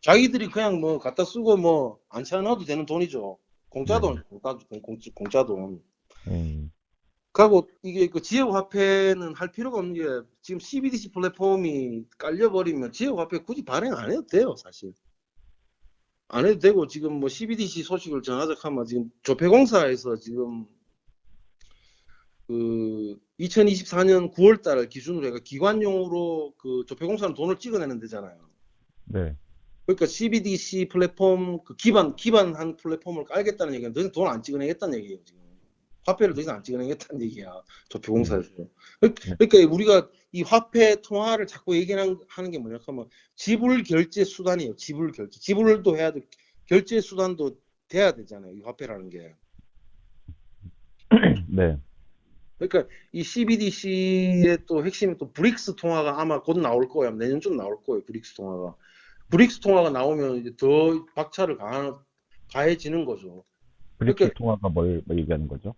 A: 자기들이 그냥 뭐 갖다 쓰고 뭐 안 채워넣어도 되는 돈이죠. 공짜 돈, 공짜 돈. 그리고 이게 그 지역 화폐는 할 필요가 없는 게 지금 CBDC 플랫폼이 깔려버리면 지역 화폐 굳이 발행 안 해도 돼요, 사실. 안 해도 되고 지금 뭐 CBDC 소식을 전하자 하면 지금 조폐공사에서 지금 그 2024년 9월 달 기준으로 해가 기관용으로 그 조폐공사는 돈을 찍어내는 데잖아요.
D: 네.
A: 그러니까 CBDC 플랫폼 그 기반한 플랫폼을 깔겠다는 얘기는 더 이상 돈 안 찍어내겠다는 얘기예요. 지금 화폐를 더 이상 안 찍어내겠다는 얘기야. 조폐공사에서. 그러니까 우리가 이 화폐 통화를 자꾸 얘기하는 게 뭐냐 하면 지불 결제 수단이에요. 지불 결제. 지불도 해야 돼. 결제 수단도 돼야 되잖아요. 이 화폐라는 게.
D: 네.
A: 그러니까 이 CBDC의 또 핵심이 또 브릭스 통화가 아마 곧 나올 거예요. 내년쯤 나올 거예요. 브릭스 통화가. 브릭스 통화가 나오면 이제 더 박차를 가해지는 거죠.
D: 브릭스
A: 그러니까
D: 통화가 뭘 얘기하는 거죠?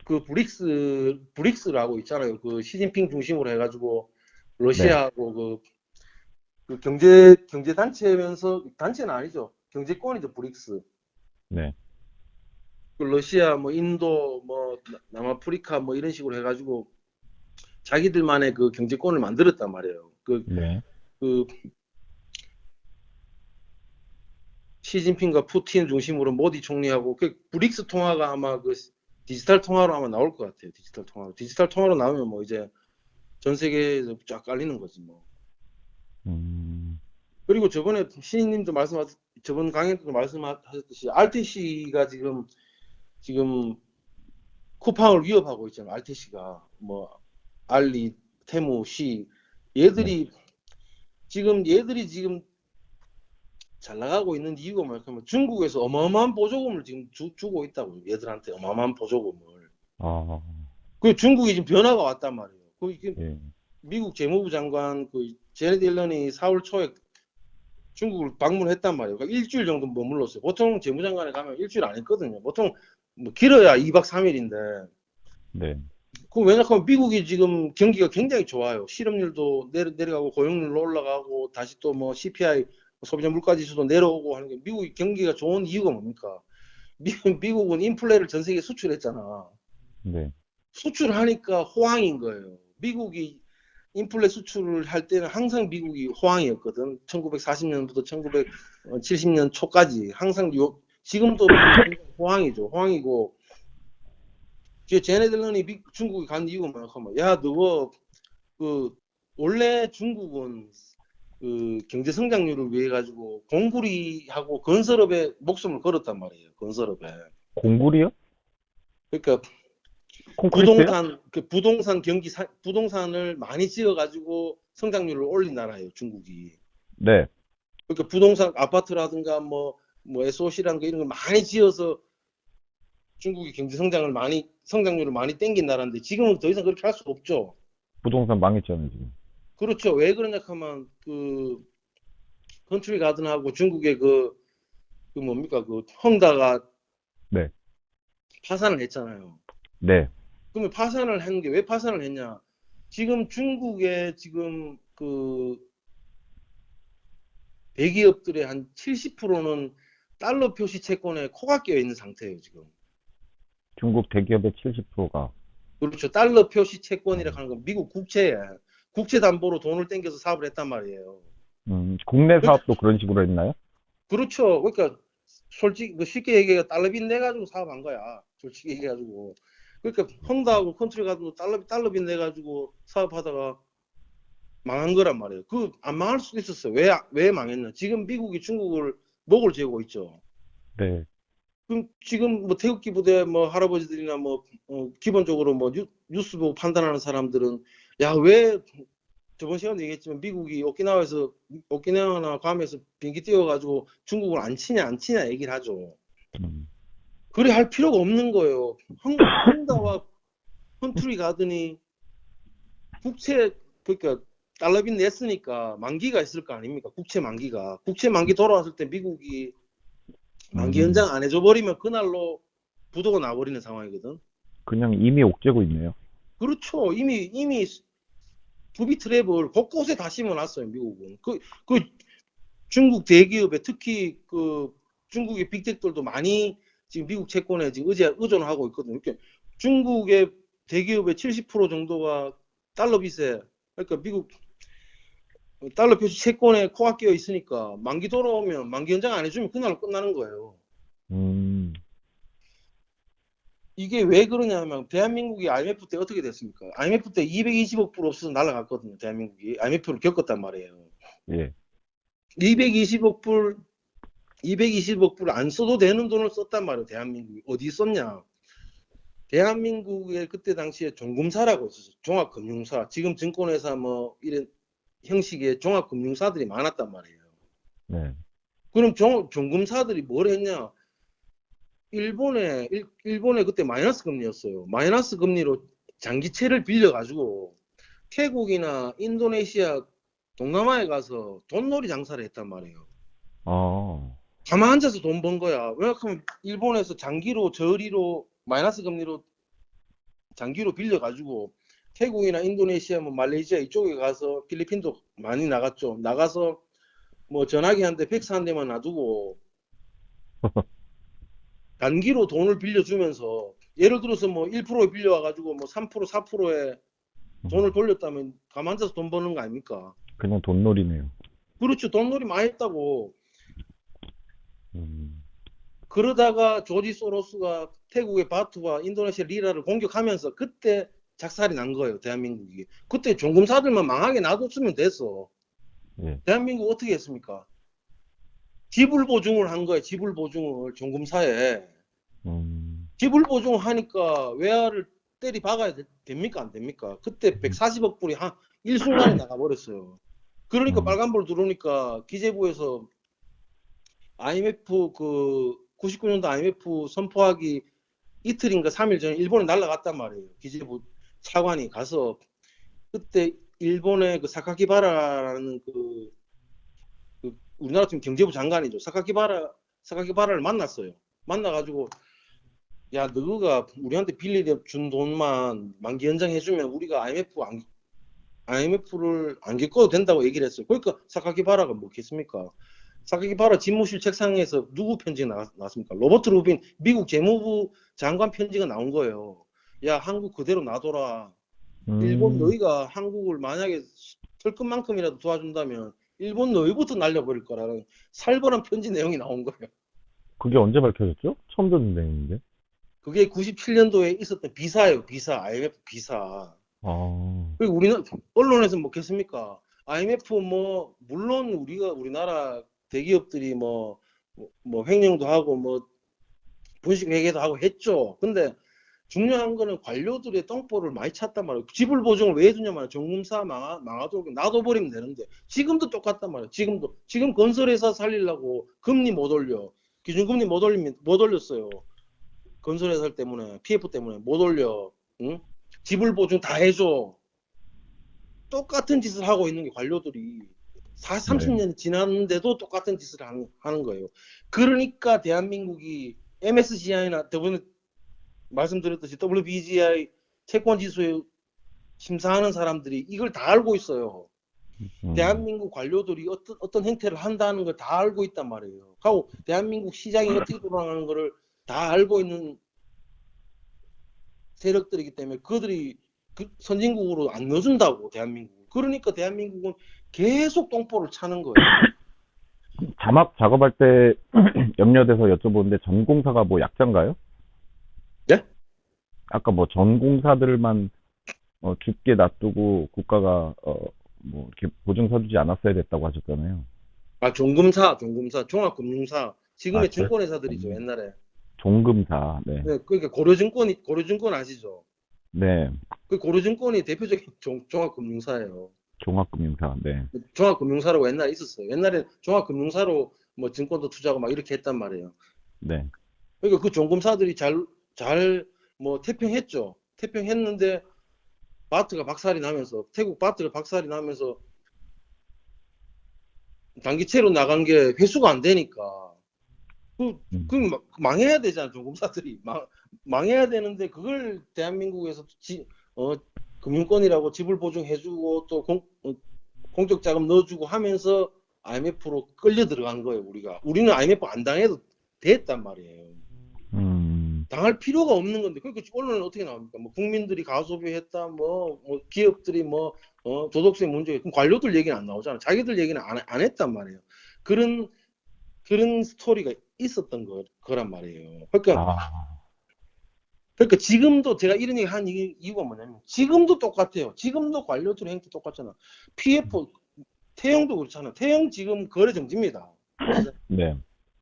A: 그 브릭스라고 있잖아요. 그 시진핑 중심으로 해가지고 러시아하고 그 경제 단체면서 단체는 아니죠. 경제권이죠. 브릭스.
D: 네.
A: 그 러시아, 뭐 인도, 뭐 남아프리카 뭐 이런 식으로 해가지고 자기들만의 그 경제권을 만들었단 말이에요. 그 시진핑과 푸틴 중심으로 모디 총리하고 그 브릭스 통화가 아마 그 디지털 통화로 아마 나올 것 같아요. 디지털 통화로. 디지털 통화로 나오면 뭐 이제 전 세계에서 쫙 깔리는 거지 뭐. 그리고 저번에 신인님도 저번 강의에도 말씀하셨듯이 RTC가 지금 쿠팡을 위협하고 있잖아요. RTC가 뭐 알리, 테무, 시 얘들이 지금 잘 나가고 있는 이유가 뭐냐면 중국에서 어마어마한 보조금을 지금 주고 있다고 얘들한테 어마어마한 보조금을.
D: 아,
A: 그 중국이 지금 변화가 왔단 말이에요. 그 이게
D: 예.
A: 미국 재무부 장관 그 제네디 옐런이 4월 초에 중국을 방문했단 말이에요. 그러니까 일주일 정도 머물렀어요. 보통 재무장관에 가면 일주일 안 있거든요. 보통 뭐 길어야 2박 3일인데.
D: 네.
A: 그 왜냐하면 미국이 지금 경기가 굉장히 좋아요. 실업률도 내려가고 고용률도 올라가고 다시 또 뭐 CPI 소비자 물가지수도 내려오고 하는 게 미국이 경기가 좋은 이유가 뭡니까? 미국은 인플레를 전 세계에 수출했잖아.
D: 네.
A: 수출하니까 호황인 거예요. 미국이 인플레 수출을 할 때는 항상 미국이 호황이었거든. 1940년부터 1970년 초까지 항상 지금도 호황이죠. 호황이고 제네들런이 중국에 간 이유가 뭐냐면 야 너가 그 원래 중국은 그 경제 성장률을 위해 가지고 공구리하고 건설업에 목숨을 걸었단 말이에요. 건설업에.
D: 공구리요?
A: 그러니까
D: 콘크리트요?
A: 부동산을 많이 지어 가지고 성장률을 올린 나라예요, 중국이.
D: 네.
A: 그러니까 부동산 아파트라든가 뭐 SOC라는 거 이런 걸 많이 지어서 중국이 성장률을 많이 땡긴 나라인데 지금은 더 이상 그렇게 할 수 없죠.
D: 부동산 망했잖아요, 지금.
A: 그렇죠. 왜 그러냐 하면 그 컨트리 가든하고 중국의 그 뭡니까 그 헝다가
D: 네.
A: 파산을 했잖아요.
D: 네.
A: 그러면 파산을 한 게 왜 파산을 했냐? 지금 중국의 지금 그 대기업들의 한 70%는 달러 표시 채권에 코가 끼어 있는 상태예요, 지금.
D: 중국 대기업의 70%가.
A: 그렇죠. 달러 표시 채권이라고 하는 건 미국 국채 담보로 돈을 땡겨서 사업을 했단 말이에요.
D: 국내 사업도 그런 식으로 했나요?
A: 그렇죠. 그러니까 솔직히 쉽게 얘기해 달러빚 내 가지고 사업한 거야. 솔직히 얘기해가지고. 그러니까 헝다하고 컨트리 가도 달러빚 내 가지고 사업하다가 망한 거란 말이에요. 그 안 망할 수도 있었어요. 왜 망했냐? 지금 미국이 중국을 목을 죄고 있죠.
D: 네.
A: 그럼 지금 뭐 태극기 부대 뭐 할아버지들이나 뭐 기본적으로 뭐 뉴스 보고 판단하는 사람들은 야 왜 저번 시간에 얘기했지만 미국이 오키나와나 괌에서 비행기 띄워가지고 중국을 안 치냐 얘기를 하죠. 그래 할 필요가 없는 거예요. 헝다와 컨트리 가더니 그러니까 달러빚 냈으니까 만기가 있을 거 아닙니까? 국채 만기 돌아왔을 때 미국이 만기 연장 안 해줘 버리면 그날로 부도가 나버리는 상황이거든.
D: 그냥 이미 옥죄고 있네요.
A: 그렇죠. 이미 부비 트랩을 곳곳에 다 심어놨어요, 미국은. 그 중국 대기업에 특히 그 중국의 빅텍들도 많이 지금 미국 채권에 지금 의존하고 있거든요. 그러니까 중국의 대기업의 70% 정도가 달러 빚에, 그러니까 미국 달러 표시 채권에 코가 끼어 있으니까 만기 돌아오면 만기 연장 안 해주면 그날로 끝나는 거예요. 이게 왜 그러냐면 대한민국이 IMF 때 어떻게 됐습니까? IMF 때 220억 불 없어서 날아갔거든요. 대한민국이 IMF를 겪었단 말이에요.
D: 예.
A: 220억 불 안 써도 되는 돈을 썼단 말이에요. 대한민국이 어디 썼냐? 대한민국의 그때 당시에 종금사라고 있었어요. 종합금융사. 지금 증권회사 뭐 이런 형식의 종합금융사들이 많았단 말이에요.
D: 네.
A: 그럼 종금사들이 뭘 했냐? 일본에 그때 마이너스 금리였어요. 마이너스 금리로 장기채를 빌려가지고 태국이나 인도네시아, 동남아에 가서 돈놀이 장사를 했단 말이에요. 가만 앉아서 돈 번 거야. 왜냐하면 일본에서 장기로 저리로 마이너스 금리로 장기로 빌려가지고 태국이나 인도네시아, 뭐 말레이시아 이쪽에 가서 필리핀도 많이 나갔죠. 나가서 뭐 전화기 한 대, 팩스 한 대만 놔두고 단기로 돈을 빌려주면서 예를 들어서 뭐 1%에 빌려와가지고 뭐 3%, 4%에 돈을 돌렸다면 가만 앉아서 돈 버는 거 아닙니까?
D: 그냥 돈놀이네요.
A: 그렇죠. 돈놀이 많이 했다고.
D: 음,
A: 그러다가 조지 소로스가 태국의 바트와 인도네시아 리라를 공격하면서 그때 작살이 난 거예요, 대한민국이. 그때 종금사들만 망하게 놔뒀으면 됐어.
D: 예.
A: 대한민국 어떻게 했습니까? 지불 보증을 한 거예요, 지불 보증을 종금사에.
D: 음,
A: 지불 보증을 하니까 외화를 때리 박아야 됩니까? 안 됩니까? 그때 140억 불이 일순간에 나가버렸어요. 그러니까
D: 음,
A: 빨간불 들어오니까 기재부에서 IMF 99년도 IMF 선포하기 이틀인가 3일 전에 일본에 날아갔단 말이에요. 기재부 차관이 가서 그때 일본의 그 사카키바라라는 그 우리나라 지금 경제부 장관이죠. 사카키바라를 만났어요. 만나가지고 야 너가 우리한테 빌려 준 돈만 만기 연장해주면 우리가 IMF를 안 겪어도 된다고 얘기를 했어요. 그러니까 사카키바라가 뭐겠습니까? 사카키바라 집무실 책상에서 누구 편지가 나왔습니까? 로버트 루빈 미국 재무부 장관 편지가 나온 거예요. 야 한국 그대로 놔둬라. 일본 너희가 한국을 만약에 털끝만큼이라도 도와준다면 일본 너희부터 날려버릴 거라는 살벌한 편지 내용이 나온 거예요.
D: 그게 언제 밝혀졌죠? 처음 듣는 내용인데.
A: 그게 97년도에 있었던 비사예요. 비사. IMF 비사.
D: 아,
A: 그리고 우리는 언론에서 뭐겠습니까? IMF 물론 우리나라 대기업들이 횡령도 하고 분식 회계도 하고 했죠. 근데 중요한 거는 관료들의 똥볼을 많이 찼단 말이에요. 지불 보증을 왜 해주냐 말이에요. 종금사 망하도록 놔둬버리면 되는데 지금도 똑같단 말이에요. 지금 건설회사 살리려고 금리 못 올려. 기준금리 못 올렸어요. 건설회사 때문에 PF 때문에 못 올려. 응? 지불 보증 다 해줘. 똑같은 짓을 하고 있는 게 관료들이 30년이 지났는데도 똑같은 짓을 하는 거예요. 그러니까 대한민국이 MSCI나 저번에 말씀드렸듯이 WBGI 채권 지수에 심사하는 사람들이 이걸 다 알고 있어요. 대한민국 관료들이 어떤 행태를 한다는 걸 다 알고 있단 말이에요. 하고 대한민국 시장이 어떻게 돌아가는 거를 다 알고 있는 세력들이기 때문에 그들이 선진국으로 안 넣어준다고 대한민국. 그러니까 대한민국은 계속 똥볼을 차는 거예요.
D: 자막 작업할 때 염려돼서 여쭤보는데 전공사가 뭐 약자인가요?
A: 네?
D: 아까 뭐 전공사들만 죽게 놔두고 국가가 뭐 이렇게 보증 서주지 않았어야 됐다고 하셨잖아요.
A: 종금사, 종합금융사, 지금의
D: 아, 그래?
A: 증권회사들이죠, 옛날에.
D: 종금사. 네.
A: 네, 그러니까 고려증권 아시죠?
D: 네.
A: 그 고려증권이 대표적인 종합금융사예요.
D: 종합금융사. 네.
A: 종합금융사라고 옛날에 있었어요. 옛날에 종합금융사로 증권도 투자하고 막 이렇게 했단 말이에요.
D: 네.
A: 그러니까 그 종금사들이 잘 태평했죠. 태평했는데 태국 바트가 박살이 나면서 단기채로 나간 게 회수가 안 되니까 망해야 되잖아. 종금사들이 망해야 되는데 그걸 대한민국에서 금융권이라고 지불 보증해주고 또 공적 자금 넣어주고 하면서 IMF로 끌려 들어간 거예요. 우리는 IMF 안 당해도 됐단 말이에요. 당할 필요가 없는 건데 그러니까 언론은 어떻게 나옵니까? 국민들이 가소비했다, 기업들이 도덕성 문제, 그럼 관료들 얘기는 안 나오잖아. 자기들 얘기는 안 했단 말이에요. 그런 스토리가 있었던 거란 말이에요. 그러니까 지금도 제가 이런 얘기 한 이유가 뭐냐면 지금도 똑같아요. 지금도 관료들 행태 똑같잖아. PF 태영도 그렇잖아. 태영 지금 거래 정지입니다.
D: 네.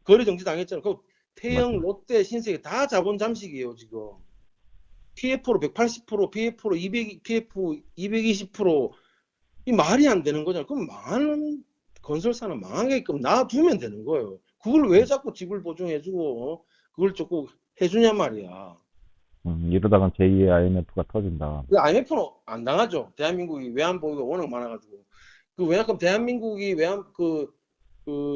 A: 거래 정지 당했잖아. 그 태영,
D: 맞습니다.
A: 롯데, 신세계 다 자본 잠식이에요 지금. PF로 180%, PF로 200, PF 220%. 이 말이 안 되는 거잖아. 그럼 망하는 건설사는 망하게끔 놔두면 되는 거예요. 그걸 왜 자꾸 지불 보증해주고 그걸 자꾸 해주냐 말이야.
D: 이러다간 제2의 IMF가 터진다.
A: IMF는 안 당하죠. 대한민국이 외환 보유가 워낙 많아가지고. 왜냐하면 대한민국이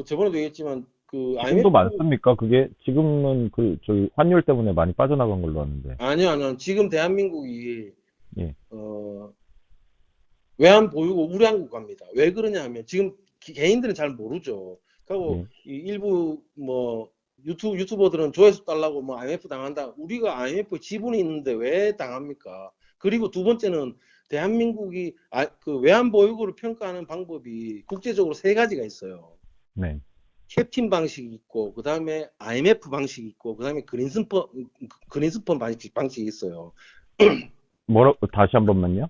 A: 저번에도 얘기했지만
D: 지금도
A: IMF
D: 많습니까? 그게 지금은 저희 환율 때문에 많이 빠져나간 걸로 아는데.
A: 아니요. 지금 대한민국이
D: 예.
A: 외환 보유고 우량 국가입니다. 왜 그러냐 하면 지금 개인들은 잘 모르죠. 그리고 일부 유튜버들은 조회수 달라고 IMF 당한다. 우리가 IMF 지분이 있는데 왜 당합니까? 그리고 두 번째는 대한민국이 그 외환 보유고를 평가하는 방법이 국제적으로 3가지가 있어요.
D: 네.
A: 캡틴 방식이 있고, 그 다음에 IMF 방식이 있고, 그 다음에 그린스펀 방식이 있어요.
D: 다시 한 번만요.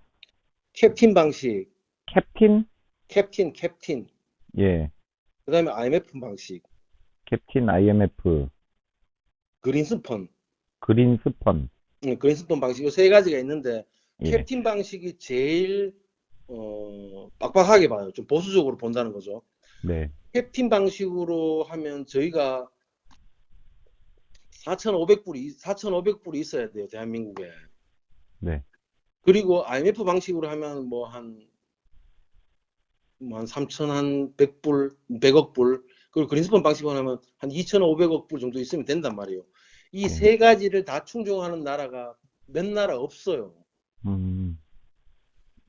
A: 캡틴 방식,
D: 캡틴?
A: 캡틴.
D: 예.
A: 그 다음에 IMF 방식,
D: 캡틴 IMF,
A: 그린스펀.
D: 그린스펀.
A: 그린스펀 방식, 이 세 가지가 있는데,
D: 예.
A: 캡틴 방식이 제일, 빡빡하게 봐요. 좀 보수적으로 본다는 거죠.
D: 네.
A: 캡틴 방식으로 하면 저희가 4,500불이 있어야 돼요, 대한민국에.
D: 네.
A: 그리고 IMF 방식으로 하면 한 3,100불, 100억 불. 그리고 그린스펀 방식으로 하면 한 2,500억 불 정도 있으면 된단 말이에요. 이 세 가지를 다 충족하는 나라가 몇 나라 없어요.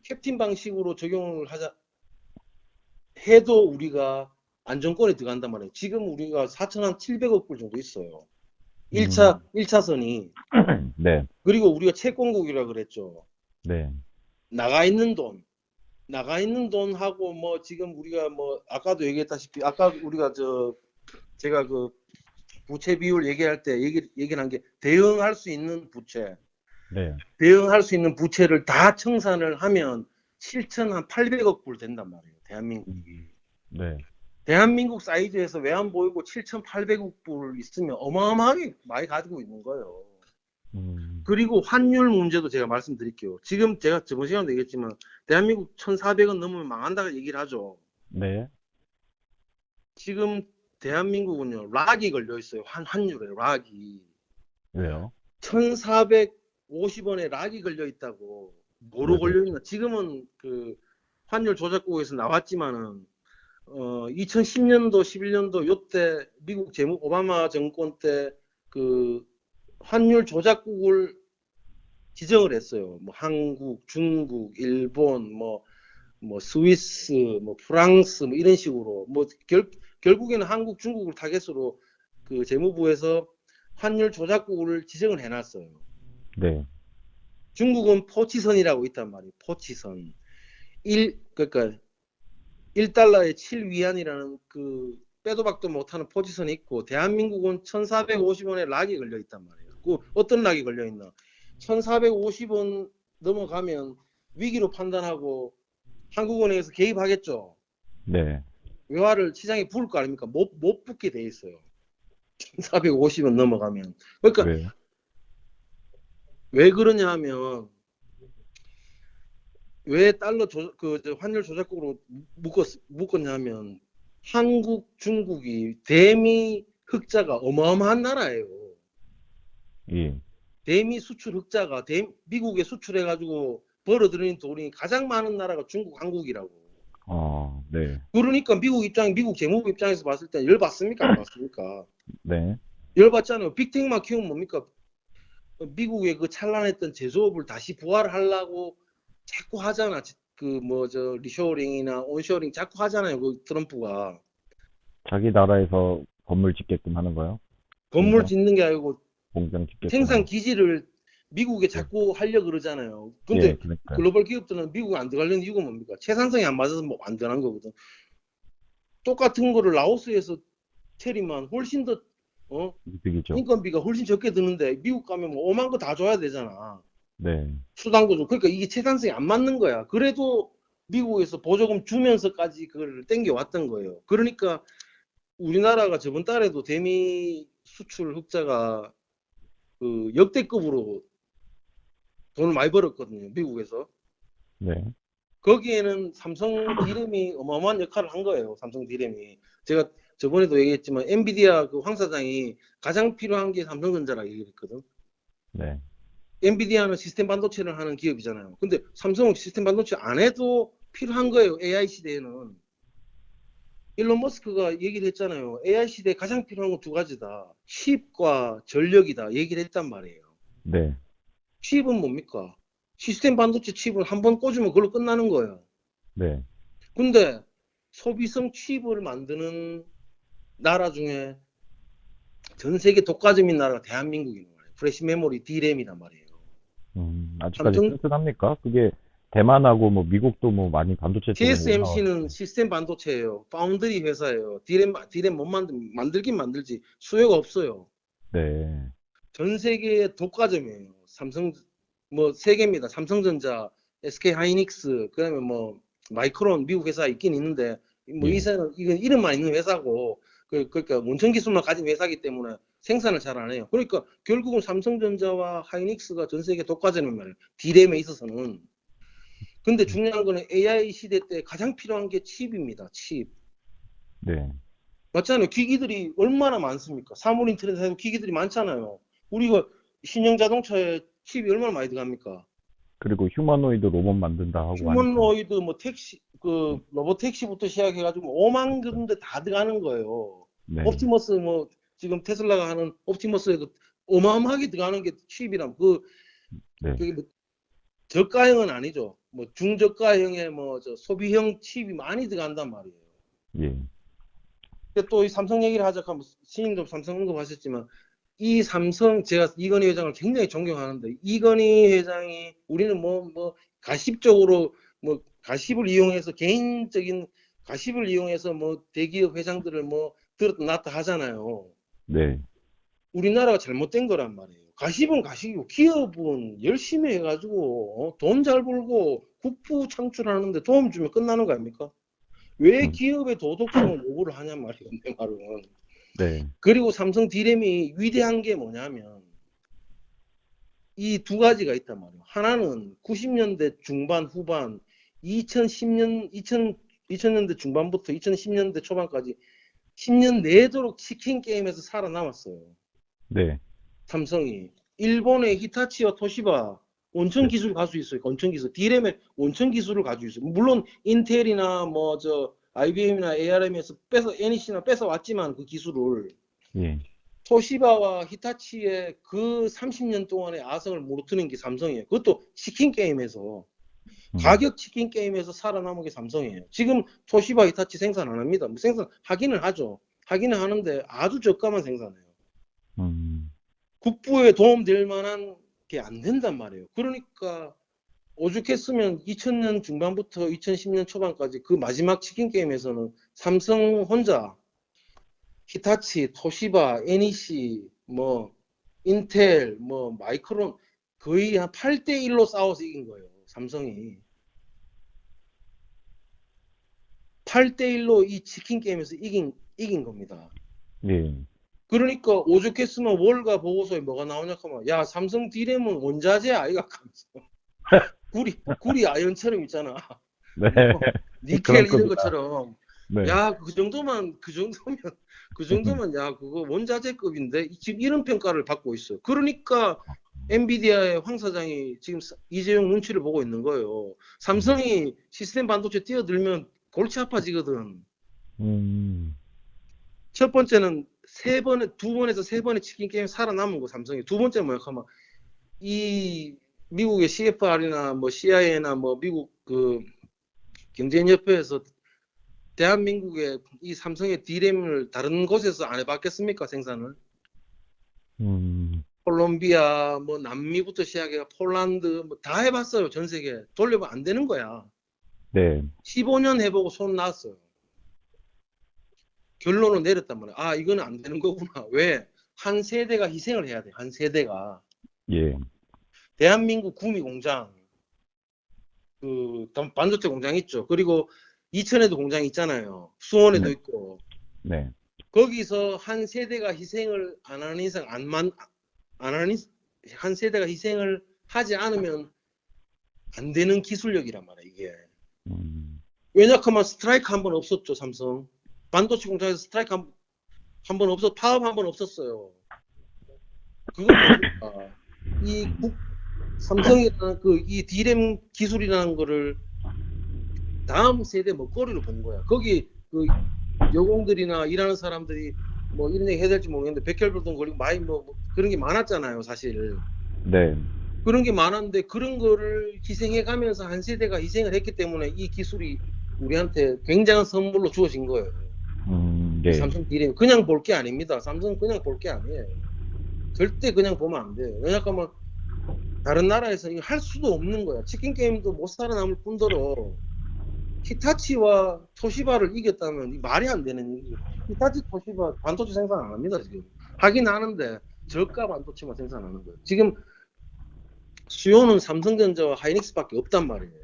A: 캡틴 방식으로 적용을 해도 우리가 안정권에 들어간단 말이에요. 지금 우리가 4,700억 불 정도 있어요. 1차선이.
D: 네.
A: 그리고 우리가 채권국이라 그랬죠.
D: 네.
A: 나가 있는 돈하고 지금 우리가 아까도 얘기했다시피 아까 우리가 제가 그 부채 비율 얘기할 때 얘기를 한 게 대응할 수 있는 부채.
D: 네.
A: 대응할 수 있는 부채를 다 청산을 하면 7,800억 불 된단 말이에요. 대한민국이.
D: 네.
A: 대한민국 사이즈에서 외환 보유고 7,800억 불 있으면 어마어마하게 많이 가지고 있는 거예요. 그리고 환율 문제도 제가 말씀드릴게요. 지금 제가 저번 시간에도 얘기했지만 대한민국 1,400원 넘으면 망한다고 얘기를 하죠.
D: 네.
A: 지금 대한민국은요, 락이 걸려 있어요. 환율에 락이.
D: 왜요?
A: 1,450원에 락이 걸려 있다고. 뭐로
D: 네.
A: 걸려 있나? 지금은 그 환율 조작국에서 나왔지만은 2010년도, 11년도 요때 미국 오바마 정권 때 그 환율 조작국을 지정을 했어요. 한국, 중국, 일본, 스위스, 프랑스, 이런 식으로. 결국에는 한국, 중국을 타겟으로 그 재무부에서 환율 조작국을 지정을 해놨어요.
D: 네.
A: 중국은 포치선이라고 있단 말이에요. 포치선. 그러니까 1달러에 7위안이라는 그 빼도 박도 못하는 포지선이 있고, 대한민국은 1,450원에 락이 걸려 있단 말이에요. 그 어떤 락이 걸려 있나? 1,450원 넘어가면 위기로 판단하고 한국은행에서 개입하겠죠.
D: 네.
A: 외화를 시장에 부을 거 아닙니까? 못 붙게 돼 있어요. 1,450원 넘어가면. 그러니까
D: 왜요?
A: 왜 그러냐 하면, 왜 환율 조작국으로 묶었냐면, 한국, 중국이 대미 흑자가 어마어마한 나라예요.
D: 예.
A: 대미 수출 흑자가 미국에 수출해가지고 벌어들이는 돈이 가장 많은 나라가 중국, 한국이라고.
D: 네.
A: 그러니까 미국 재무부 입장에서 봤을 때 열받습니까? 안 받습니까?
D: 네.
A: 열받잖아요. 빅테크만 키우면 뭡니까? 미국의 그 찬란했던 제조업을 다시 부활하려고 자꾸 하잖아. 리쇼어링이나 온쇼어링 자꾸 하잖아요. 그 트럼프가.
D: 자기 나라에서 건물 짓게끔 하는 거요?
A: 건물 짓는 게 아니고
D: 공장 짓게끔.
A: 생산 기지를 미국에 자꾸 하려고 그러잖아요. 근데
D: 그러니까요.
A: 글로벌 기업들은 미국에 안 들어가려는 이유가 뭡니까? 채산성이 안 맞아서 안 들어가는 거거든. 똑같은 거를 라오스에서 체리만 훨씬 더
D: 이득이죠.
A: 인건비가 훨씬 적게 드는데 미국 가면 오만 거 다 줘야 되잖아.
D: 네.
A: 수당도 줘. 그러니까 이게 채산성이 안 맞는 거야. 그래도 미국에서 보조금 주면서까지 그걸 땡겨왔던 거예요. 그러니까 우리나라가 저번 달에도 대미 수출 흑자가 그 역대급으로 돈을 많이 벌었거든요. 미국에서.
D: 네.
A: 거기에는 삼성 디램이 어마어마한 역할을 한 거예요. 삼성 디램이. 제가 저번에도 얘기했지만 엔비디아 그 황 사장이 가장 필요한 게 삼성전자라고 얘기했거든.
D: 네.
A: 엔비디아는 시스템 반도체를 하는 기업이잖아요. 근데 삼성은 시스템 반도체 안 해도 필요한 거예요. AI 시대에는. 일론 머스크가 얘기를 했잖아요. AI 시대에 가장 필요한 건 두 가지다. 칩과 전력이다. 얘기를 했단 말이에요.
D: 네.
A: 칩은 뭡니까? 시스템 반도체 칩은 한 번 꽂으면 그걸로 끝나는 거예요.
D: 네.
A: 근데 소비성 칩을 만드는 나라 중에 전 세계 독과점인 나라가 대한민국이란 말이에요. 프레시 메모리 D램이란 말이에요.
D: 아직까지
A: 삼성-
D: 튼튼합니까? 그게 대만하고 뭐 미국도 뭐 많이 반도체 쪽으로 올라와.
A: TSMC는 시스템 반도체예요. 파운드리 회사예요. 디램 못 만들긴 만들지 수요가 없어요.
D: 네.
A: 전 세계의 독과점이에요. 삼성 뭐 세 개입니다. 삼성전자, SK 하이닉스, 그다음에 뭐 마이크론 미국 회사 있긴 있는데 뭐
D: 예.
A: 이 회사는 이건 이름만 있는 회사고 그러니까 원천 기술만 가진 회사이기 때문에 생산을 잘 안 해요. 그러니까 결국은 삼성전자와 하이닉스가 전 세계 독과점인 말이에요. 디램에 있어서는. 근데 중요한 거는 AI 시대 때 가장 필요한 게 칩입니다. 칩.
D: 네.
A: 맞잖아요. 기기들이 얼마나 많습니까? 사물 인터넷에도 기기들이 많잖아요. 우리가 신형 자동차에 칩이 얼마나 많이 들어갑니까?
D: 그리고 휴머노이드 로봇 만든다 하고 하니까.
A: 휴머노이드 뭐 택시 그 로봇 택시부터 시작해가지고 5만 군데 다 들어가는 거예요.
D: 네.
A: 옵티머스 뭐 지금 테슬라가 하는 옵티머스에도 어마어마하게 들어가는 게 칩이란
D: 네.
A: 그게 뭐 저가형은 아니죠. 뭐 중저가형의 뭐 저 소비형 칩이 많이 들어간단 말이에요.
D: 예.
A: 또 이 삼성 얘기를 하자 하면 신임도 삼성 언급하셨지만 이 삼성 제가 이건희 회장을 굉장히 존경하는데 이건희 회장이 우리는 뭐 가십적으로 뭐 가십을 이용해서 개인적인 가십을 이용해서 뭐 대기업 회장들을 뭐 들었다 놨다 하잖아요.
D: 네.
A: 우리나라가 잘못된 거란 말이에요. 가십은 가십이고 기업은 열심히 해가지고 돈 잘 벌고 국부 창출하는데 도움 주면 끝나는 거 아닙니까? 왜 기업의 도덕성을 요구를 하냔 말이에요. 내 말은.
D: 네. 그리고
A: 삼성 디램이 위대한 게 뭐냐면 이 두 가지가 있단 말이에요. 하나는 90년대 중반 후반 2000년대 중반부터 2010년대 초반까지 10년 내도록 치킨 게임에서 살아남았어요.
D: 네.
A: 삼성이 일본의 히타치와 토시바 원천
D: 네.
A: 기술 가지고 있어요. 원천 기술. 디램의 원천 기술을 가지고 있어요. 물론 인텔이나 뭐 저 IBM이나 ARM에서 NEC나 뺏어 왔지만 그 기술을
D: 예.
A: 토시바와 히타치의 그 30년 동안의 아성을 무너뜨린 게 삼성이에요. 그것도 치킨 게임에서 가격 치킨 게임에서 살아남은 게 삼성이에요. 지금 토시바 히타치 생산 안 합니다. 뭐 생산하기는 하죠. 하기는 하는데 아주 저가만 생산해요. 국부에 도움될 만한 게 안 된단 말이에요. 그러니까 오죽했으면 2000년 중반부터 2010년 초반까지 그 마지막 치킨 게임에서는 삼성 혼자 히타치, 토시바, NEC, 뭐 인텔, 뭐 마이크론 거의 한 8대1로 싸워서 이긴 거예요. 삼성이. 8대1로 이 치킨 게임에서 이긴 겁니다.
D: 예.
A: 그러니까 오죽했으면 월가 보고서에 뭐가 나오냐 하면 야 삼성 디램은 원자재 아이가 하면서 구리 아연처럼 있잖아.
D: 네.
A: 니켈
D: 그런
A: 이런
D: 겁니다.
A: 것처럼
D: 네.
A: 야 그 정도면 야 그거 원자재급인데 지금 이런 평가를 받고 있어요. 그러니까 엔비디아의 황 사장이 지금 이재용 눈치를 보고 있는 거예요. 삼성이 시스템 반도체 뛰어들면 골치 아파지거든. 첫 번째는 두 번에서 세 번의 치킨 게임 살아남은 거 삼성이. 두 번째 뭐야 하면 이 미국의 CFR이나 뭐 CIA나 뭐 미국 그 경제협회에서 대한민국의 이 삼성의 D램을 다른 곳에서 안 해봤겠습니까 생산을? 콜롬비아 뭐 남미부터 시작해 폴란드 뭐 다 해봤어요. 전 세계 돌려보면 안 되는 거야.
D: 네.
A: 15년 해보고 손 놨어요. 결론을 내렸단 말이야. 아 이거는 안 되는 거구나. 왜? 한 세대가 희생을 해야 돼. 한 세대가.
D: 예.
A: 대한민국 구미 공장 그 반도체 공장 있죠. 그리고 이천에도 공장 있잖아요. 수원에도
D: 네.
A: 있고.
D: 네.
A: 거기서 한 세대가 희생을 안 하는 이상 한 세대가 희생을 하지 않으면 안 되는 기술력이란 말이야 이게. 왜냐하면 스트라이크 한 번 없었죠 삼성. 반도체 공장에서 스트라이크 한 번 없었, 파업 한 번 없었어요. 그건 뭡니까? 삼성이라는 이 D램 기술이라는 거를 다음 세대 먹거리로 본 거야. 거기 그 여공들이나 일하는 사람들이 뭐 이런 얘기 해야 될지 모르겠는데 백혈병동 걸리고 많이 뭐 그런 게 많았잖아요, 사실.
D: 네.
A: 그런 게 많았는데 그런 거를 희생해 가면서 한 세대가 희생을 했기 때문에 이 기술이 우리한테 굉장한 선물로 주어진 거예요.
D: 네.
A: 삼성 D램 그냥 볼 게 아닙니다. 삼성 그냥 볼 게 아니에요. 절대 그냥 보면 안 돼요. 왜냐하면 다른 나라에서 이거 할 수도 없는 거야. 치킨 게임도 못 살아남을 뿐더러 히타치와 토시바를 이겼다면 이 말이 안 되는 얘기예요. 히타치, 토시바 반도체 생산 안 합니다 지금. 하긴 하는데 저가 반도체만 생산하는 거예요. 지금 수요는 삼성전자와 하이닉스밖에 없단 말이에요.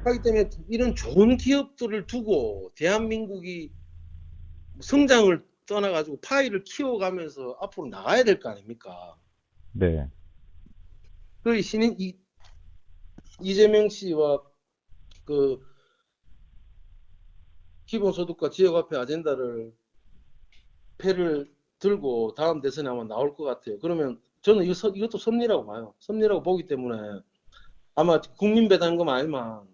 A: 그렇기 때문에 이런 좋은 기업들을 두고 대한민국이 성장을 떠나가지고 파이를 키워가면서 앞으로 나가야 될 거 아닙니까?
D: 네.
A: 그 신인 이재명 씨와 그 기본소득과 지역화폐 아젠다를 패를 들고 다음 대선에 아마 나올 것 같아요. 그러면 저는 이것도 섭리라고 봐요. 섭리라고 보기 때문에 아마 국민 배당금 알만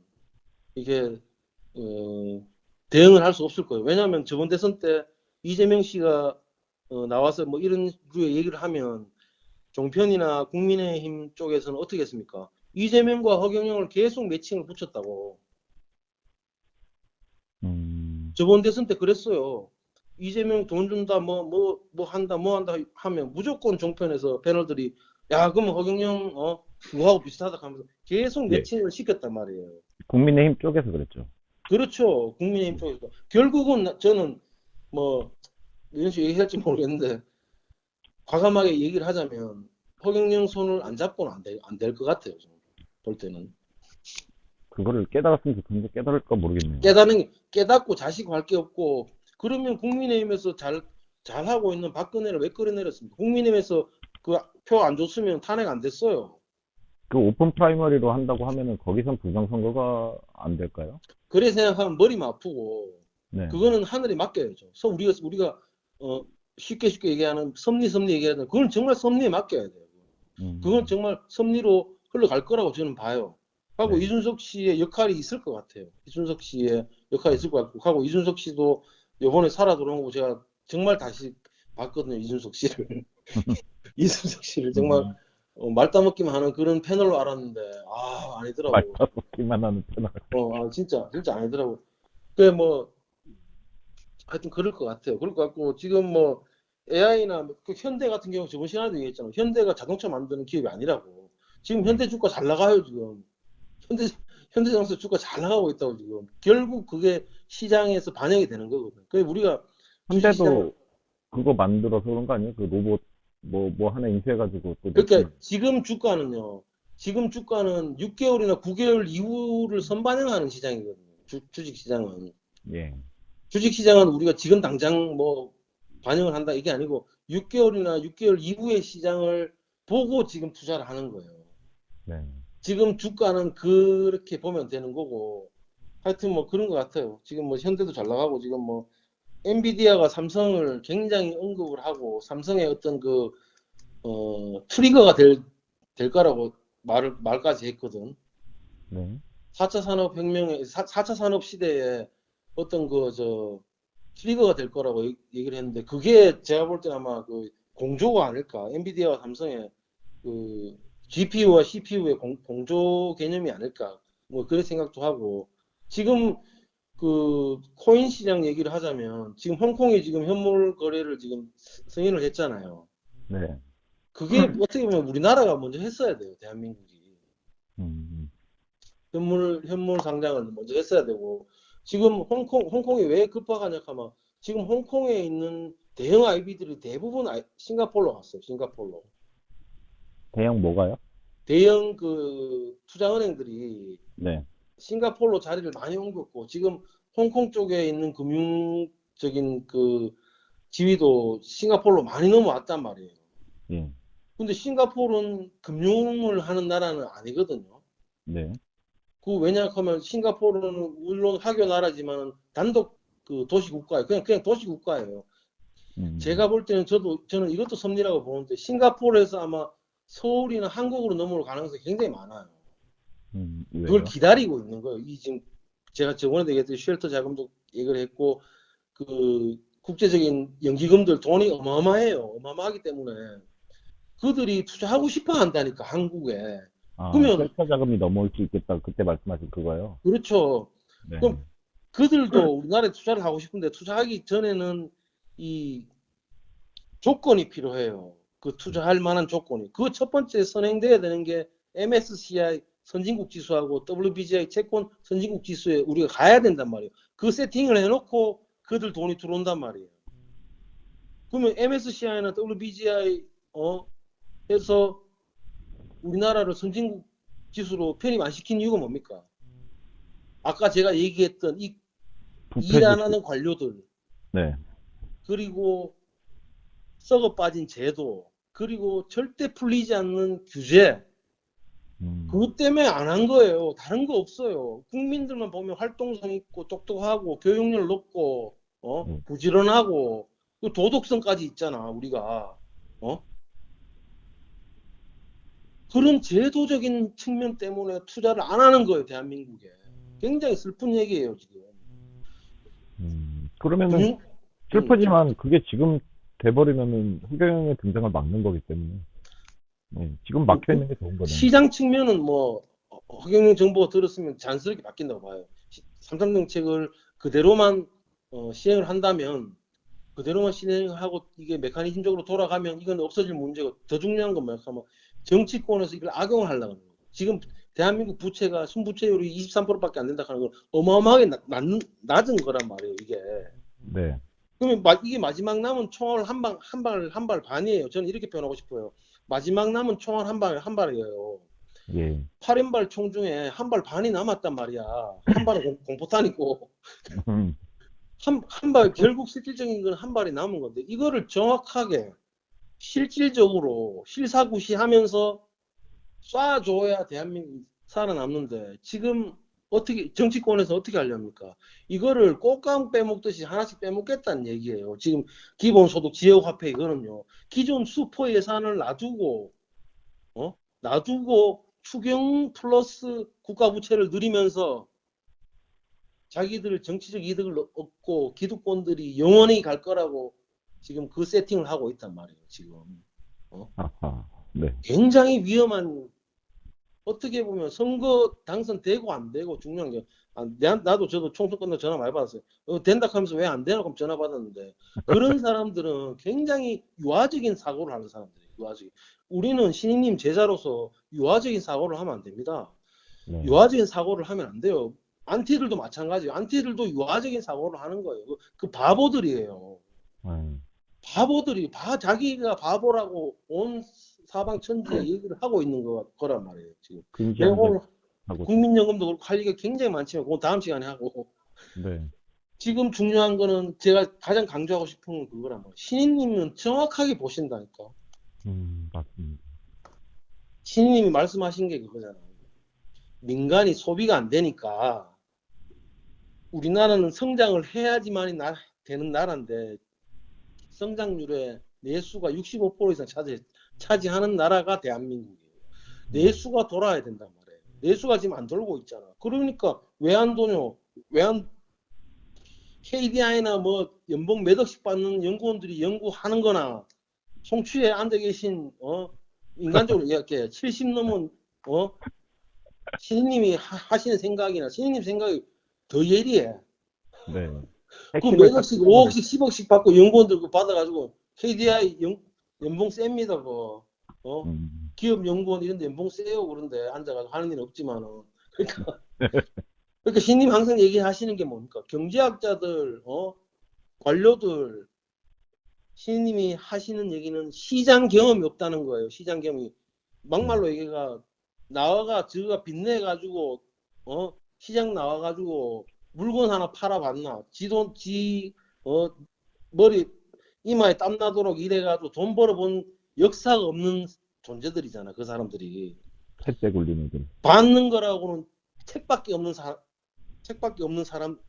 A: 이게 대응을 할 수 없을 거예요. 왜냐하면 저번 대선 때 이재명 씨가 나와서 뭐 이런 류의 얘기를 하면 종편이나 국민의힘 쪽에서는 어떻게 했습니까? 이재명과 허경영을 계속 매칭을 붙였다고. 저번 대선 때 그랬어요. 이재명 돈 준다, 뭐 한다 하면 무조건 종편에서 패널들이 야, 그러면 허경영 그거하고 비슷하다 하면서 계속
D: 예.
A: 매칭을 시켰단 말이에요.
D: 국민의힘 쪽에서 그랬죠.
A: 그렇죠. 국민의힘 쪽에서. 결국은 저는 뭐 이런 식으로 얘기할지 모르겠는데 과감하게 얘기를 하자면 허경영 손을 안 잡고는 안 될 것 같아요. 저는 볼 때는.
D: 그거를 깨달았으면 좋겠는데 깨달을까 모르겠네요.
A: 깨닫고 자식할 게 없고 그러면 국민의힘에서 잘하고 있는 박근혜를 왜 끌어내렸습니까? 국민의힘에서 그 표 안 줬으면 탄핵 안 됐어요.
D: 그 오픈 프라이머리로 한다고 하면은 거기선 부정선거가 안 될까요?
A: 그래 생각하면 머리만 아프고
D: 네.
A: 그거는 하늘에 맡겨야죠. 우리가 쉽게 얘기하는 섭리 얘기하는 그건 정말 섭리에 맡겨야 돼요. 그건 정말 섭리로 흘러갈 거라고 저는 봐요. 하고
D: 네.
A: 이준석 씨의 역할이 있을 것 같아요. 이준석 씨의 역할이 있을 것 같고 하고 이준석 씨도 이번에 살아 돌아온 거 제가 정말 다시 봤거든요. 이준석 씨를. 이준석 씨를 정말 말 따먹기만 하는 그런 패널로 알았는데 아니더라고.
D: 말 따먹기만 하는 패널.
A: 진짜 아니더라고. 그래 뭐 하여튼 그럴 것 같아요. 그럴 것 같고 지금 뭐 AI나 그 현대 같은 경우 저번 시간에도 얘기했잖아요. 현대가 자동차 만드는 기업이 아니라고. 지금 현대 주가 잘 나가요 지금. 현대자동차 주가 잘 나가고 있다고 지금. 결국 그게 시장에서 반영이 되는 거거든요. 그래서 우리가
D: 현대도 그거 만들어서 그런 거 아니에요? 그 로봇 뭐 하나 인수해가지고 또
A: 그러니까 지금 주가는 6개월이나 9개월 이후를 선반영하는 시장이거든요. 주식 시장은.
D: 예.
A: 주식 시장은 우리가 지금 당장 뭐 반영을 한다 이게 아니고 6개월 이후의 시장을 보고 지금 투자를 하는 거예요.
D: 네.
A: 지금 주가는 그렇게 보면 되는 거고 하여튼 뭐 그런 것 같아요. 지금 뭐 현대도 잘 나가고 지금 뭐 엔비디아가 삼성을 굉장히 언급을 하고 삼성의 어떤 그 트리거가 될 거라고 말까지 했거든.
D: 네.
A: 4차 산업혁명의 4차 산업 시대에 어떤 트리거가 될 거라고 얘기를 했는데 그게 제가 볼 때는 아마 그 공조가 아닐까. 엔비디아와 삼성의 그 GPU와 CPU의 공조 개념이 아닐까. 뭐 그런 생각도 하고 지금 그 코인 시장 얘기를 하자면 지금 홍콩이 지금 현물 거래를 지금 승인을 했잖아요.
D: 네.
A: 그게 어떻게 보면 우리나라가 먼저 했어야 돼요. 대한민국이. 현물 상장을 먼저 했어야 되고 지금 홍콩이 왜 급박하냐 하면 지금 홍콩에 있는 대형 IB들이 대부분 싱가포르로 갔어요. 싱가포르로.
D: 대형 뭐가요?
A: 대형 그 투자은행들이
D: 네.
A: 싱가포르로 자리를 많이 옮겼고 지금 홍콩 쪽에 있는 금융적인 그 지위도 싱가포르로 많이 넘어왔단 말이에요.
D: 예.
A: 근데 싱가포르는 금융을 하는 나라는 아니거든요.
D: 네.
A: 왜냐하면 싱가포르는 물론 하교 나라지만 단독 그 도시 국가예요. 그냥 도시 국가예요. 제가 볼 때는 저는 이것도 섭리라고 보는데 싱가포르에서 아마 서울이나 한국으로 넘어올 가능성이 굉장히 많아요. 그걸 기다리고 있는 거예요. 지금 제가 저번에도 얘기했듯이 쉘터 자금도 얘기를 했고 그 국제적인 연기금들 돈이 어마어마해요. 어마어마하기 때문에 그들이 투자하고 싶어 한다니까 한국에. 그러면
D: 셀터 자금이 넘어올 수 있겠다. 그때 말씀하신 그거요.
A: 그렇죠.
D: 네.
A: 그럼 그들도 우리나라에 투자를 하고 싶은데 투자하기 전에는 이 조건이 필요해요. 그 투자할 만한 조건이. 그 첫 번째 선행돼야 되는 게 MSCI 선진국 지수하고 WBGI 채권 선진국 지수에 우리가 가야 된단 말이에요. 그 세팅을 해놓고 그들 돈이 들어온단 말이에요. 그러면 MSCI나 WBGI 해서 우리나라를 선진국 지수로 편입 안 시킨 이유가 뭡니까? 아까 제가 얘기했던 이 일 안 하는 관료들,
D: 네.
A: 그리고 썩어 빠진 제도, 그리고 절대 풀리지 않는 규제, 그것 때문에 안 한 거예요. 다른 거 없어요. 국민들만 보면 활동성 있고 똑똑하고 교육열 높고 부지런하고 그 도덕성까지 있잖아 우리가. 그런 제도적인 측면 때문에 투자를 안 하는 거예요 대한민국에. 굉장히 슬픈 얘기예요 지금.
D: 그러면은 슬프지만 그게 지금 돼버리면은 허경영의 등장을 막는 거기 때문에 지금 막혀 있는 게 좋은 거네요.
A: 시장 측면은 뭐 허경영 정부가 들었으면 자연스럽게 바뀐다고 봐요. 3.3 정책을 그대로만 시행을 한다면, 그대로만 진행하고 이게 메커니즘적으로 돌아가면 이건 없어질 문제고, 더 중요한 건 뭐냐면 정치권에서 이걸 악용을 하려고 하는 거예요. 지금 대한민국 부채가 순부채율이 23%밖에 안 된다 하는 건 어마어마하게 낮은 거란 말이에요 이게.
D: 네.
A: 그러면 이게 마지막 남은 총알 한 발 반이에요. 저는 이렇게 표현하고 싶어요. 마지막 남은 총알 한 발이에요.
D: 예.
A: 8인발 총 중에 한 발 반이 남았단 말이야. 한 발은 공포탄이고 한 발, 결국 실질적인 건 한 발이 남은 건데, 이거를 정확하게 실질적으로 실사구시하면서 쏴줘야 대한민국이 살아남는데, 지금 어떻게 정치권에서 어떻게 하렵니까? 이거를 꽃감 빼먹듯이 하나씩 빼먹겠다는 얘기예요. 지금 기본소득 지역화폐 이거는요, 기존 수퍼 예산을 놔두고 추경 플러스 국가부채를 늘리면서 자기들 정치적 이득을 얻고 기득권들이 영원히 갈 거라고 지금 그 세팅을 하고 있단 말이에요 지금.
D: 아하. 네.
A: 굉장히 위험한, 어떻게 보면 선거 당선되고 안 되고 중요한 게, 나도 저도 총선 끝나고 전화 많이 받았어요. 된다 하면서 왜 안 되나 그럼 전화 받았는데, 그런 사람들은 굉장히 유아적인 사고를 하는 사람들이에요. 유아적인. 우리는 신임님 제자로서 유아적인 사고를 하면 안 됩니다.
D: 네.
A: 유아적인 사고를 하면 안 돼요. 안티들도 마찬가지예요. 안티들도 유아적인 사고를 하는 거예요. 그 바보들이에요. 바보들이 자기가 바보라고 온 사방 천지에 얘기를 하고 있는 거란 말이에요 지금. 내가 오늘 국민연금도 그렇고 할 얘기가 굉장히 많지만 그건 다음 시간에 하고.
D: 네.
A: 지금 중요한 거는 제가 가장 강조하고 싶은 건 그거란 말이에요. 신인님은 정확하게 보신다니까.
D: 맞습니다.
A: 신인님이 말씀하신 게 그거잖아요. 민간이 소비가 안 되니까 우리나라는 성장을 해야지만이 되는 나라인데, 성장률의 내수가 65% 이상 차지하는 나라가 대한민국이에요. 내수가 돌아야 된단 말이에요. 내수가 지금 안 돌고 있잖아. 그러니까 왜 안 도뇨? KDI나 뭐 연봉 몇 억씩 받는 연구원들이 연구하는 거나, 송취에 앉아 계신 인간적으로 이야기해 70 넘은 신인님이 하시는 생각이나 신인님 생각이 더 예리해.
D: 네.
A: 그 몇 억씩, 5억씩, 10억씩 받고 연구원들 받아가지고 KDI 연봉 셉니다. 기업 연구원 이런 데 연봉 세요. 그런데 앉아가지고 하는 일은 없지만은. 그러니까 신님 항상 얘기하시는 게 뭡니까? 경제학자들, 관료들, 신님이 하시는 얘기는 시장 경험이 없다는 거예요. 시장 경험이. 막말로 얘기가 나와가 저가 빚내가지고 시장 나와가지고 물건 하나 팔아봤나? 머리 이마에 땀 나도록 일해가지고 돈 벌어본 역사가 없는 존재들이잖아. 그 사람들이.
D: 햇대 굴리는 들.
A: 받는 거라고는 책밖에 없는 사람,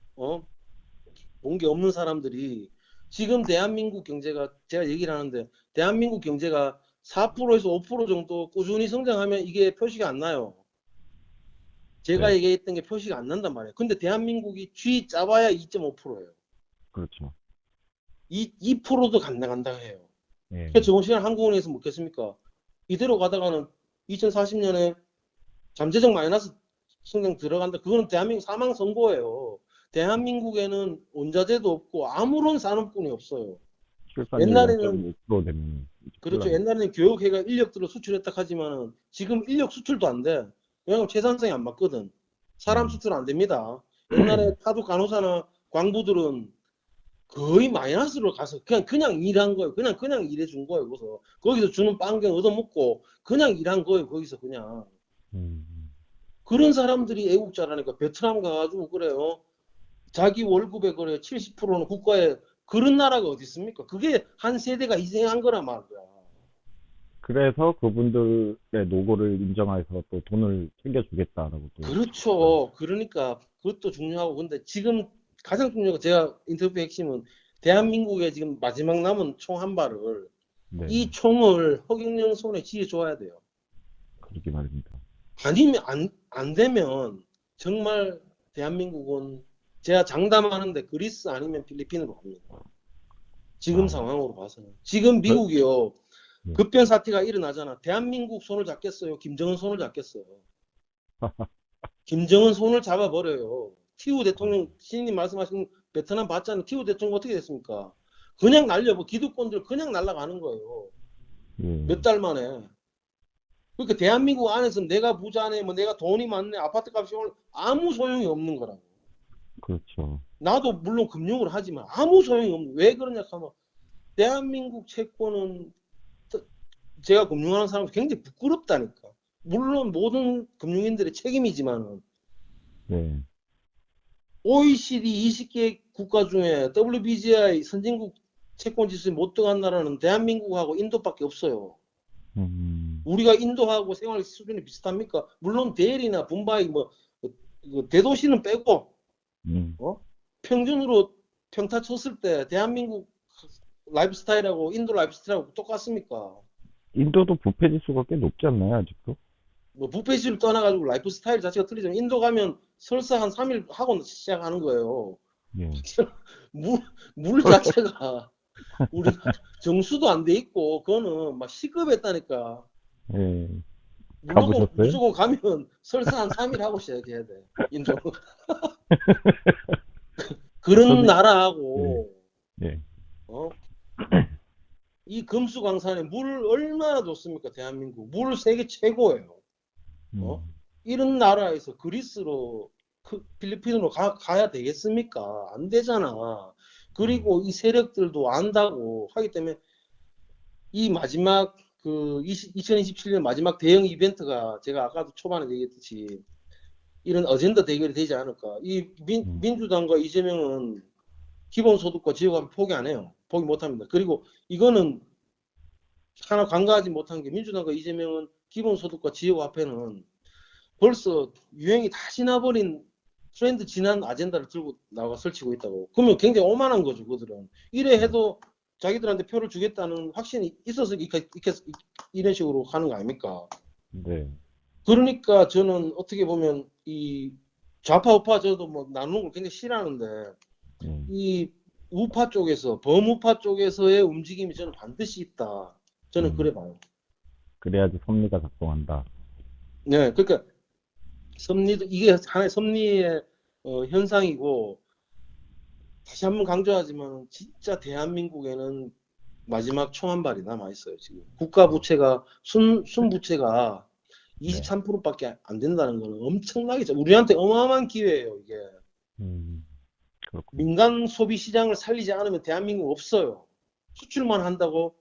A: 본 게 없는 사람들이 지금 대한민국 경제가, 제가 얘기를 하는데 대한민국 경제가 4%에서 5% 정도 꾸준히 성장하면 이게 표시가 안 나요. 제가
D: 네.
A: 얘기했던 게 표시가 안 난단 말이에요. 근데 대한민국이 쥐 짜봐야 2.5%예요.
D: 그렇죠.
A: 2%도 간당간다 해요.
D: 예.
A: 저번 시간 한국은행에서 묻겠습니까? 이대로 가다가는 2040년에 잠재적 마이너스 성장 들어간다. 그거는 대한민국 사망 선고예요. 대한민국에는 원자재도 없고 아무런 산업군이 없어요.
D: 출산율
A: 옛날에는
D: 0.5% 되면
A: 그렇죠.
D: 큰일 납니다.
A: 옛날에는 교육회가 인력들을 수출했다 하지만은 지금 인력 수출도 안 돼. 왜냐면 생산성이 안 맞거든. 사람
D: 음.
A: 수출 안 됩니다. 옛날에 파도 간호사나 광부들은 거의 마이너스로 가서 그냥 일한 거예요. 그냥 일해 준 거예요. 거기서 주는 빵경 얻어먹고 그냥 일한 거예요. 거기서 그냥.
D: 음.
A: 그런 사람들이 애국자라니까. 베트남 가가지고 그래요. 자기 월급의 그래 70%는 국가에, 그런 나라가 어디 있습니까? 그게 한 세대가 희생한 거란 말이야.
D: 그래서 그분들의 노고를 인정해서 또 돈을 챙겨주겠다라고 또.
A: 그렇죠. 그러니까 그것도 중요하고, 근데 지금 가장 중요한 건, 제가 인터뷰 핵심은 대한민국의 지금 마지막 남은 총 한 발을,
D: 네,
A: 이 총을 허경영 손에 쥐어줘야 돼요.
D: 그러게 말입니다.
A: 아니면 안 되면 정말 대한민국은, 제가 장담하는데 그리스 아니면 필리핀으로 갑니다. 지금
D: 아.
A: 상황으로 봐서는. 지금 미국이요.
D: 네.
A: 급변 사태가 일어나잖아. 대한민국 손을 잡겠어요? 김정은 손을 잡겠어요? 김정은 손을 잡아버려요. 티우 대통령, 신님 말씀하신 베트남 봤잖아요. 티우 대통령 어떻게 됐습니까? 그냥 날려버, 기득권들 그냥 날아가는 거예요.
D: 예.
A: 몇 달 만에. 그러니까 대한민국 안에서 내가 부자네, 뭐 내가 돈이 많네, 아파트 값이 오늘 아무 소용이 없는 거라고.
D: 그렇죠.
A: 나도 물론 금융을 하지만 아무 소용이 없는. 왜 그러냐 하면, 대한민국 채권은, 제가 금융하는 사람 굉장히 부끄럽다니까. 물론 모든 금융인들의 책임이지만은,
D: 네.
A: OECD 20개 국가 중에 WBGI 선진국 채권 지수에 못 들어간 나라는 대한민국하고 인도밖에 없어요. 우리가 인도하고 생활 수준이 비슷합니까? 물론 델히나 bom바이 대도시는 빼고, 평균으로 평타 쳤을 때 대한민국 라이프 스타일하고 인도 라이프 스타일하고 똑같습니까?
D: 인도도 부패 지수가 꽤 높지 않나요, 아직도?
A: 뭐 부패시를 떠나가지고 라이프 스타일 자체가 틀리지만, 인도 가면 설사 한 3일 하고 시작하는 거예요.
D: 예.
A: 물 자체가 우리 정수도 안 돼 있고, 그거는 막 시급했다니까.
D: 예. 가보셨어요?
A: 무조건 가면 설사 한 3일 하고 시작해야 돼. 인도. 그런 나라하고,
D: 예.
A: 이 금수강산에 물 얼마나 좋습니까? 대한민국. 물 세계 최고예요. 이런 나라에서 그리스로, 필리핀으로 가야 되겠습니까? 안 되잖아. 그리고 이 세력들도 안다고 하기 때문에, 이 마지막 2027년 마지막 대형 이벤트가, 제가 아까도 초반에 얘기했듯이 이런 어젠다 대결이 되지 않을까. 이 민주당과 이재명은 기본소득과 지역화폐 포기 안 해요. 포기 못 합니다. 그리고 이거는 하나 간과하지 못한 게, 민주당과 이재명은 기본소득과 지역화폐는 벌써 유행이 다 지나버린, 트렌드 지난 아젠다를 들고 나와 설치고 있다고. 그러면 굉장히 오만한 거죠, 그들은. 이래 해도 자기들한테 표를 주겠다는 확신이 있어서 이런 식으로 하는 거 아닙니까?
D: 네.
A: 그러니까 저는 어떻게 보면 이 좌파 우파 저도 뭐 나누는 걸 굉장히 싫어하는데, 이 우파 쪽에서, 범우파 쪽에서의 움직임이 저는 반드시 있다. 저는 그래 봐요.
D: 그래야지 섭리가 작동한다.
A: 네, 그러니까 이게 하나의 섭리의 현상이고, 다시 한번 강조하지만 진짜 대한민국에는 마지막 총 한 발이 남아 있어요. 지금 국가 부채가 순부채가 23%밖에 안 된다는 거는 엄청나게, 우리한테 어마어마한 기회예요, 이게. 민간 소비 시장을 살리지 않으면 대한민국 없어요. 수출만 한다고?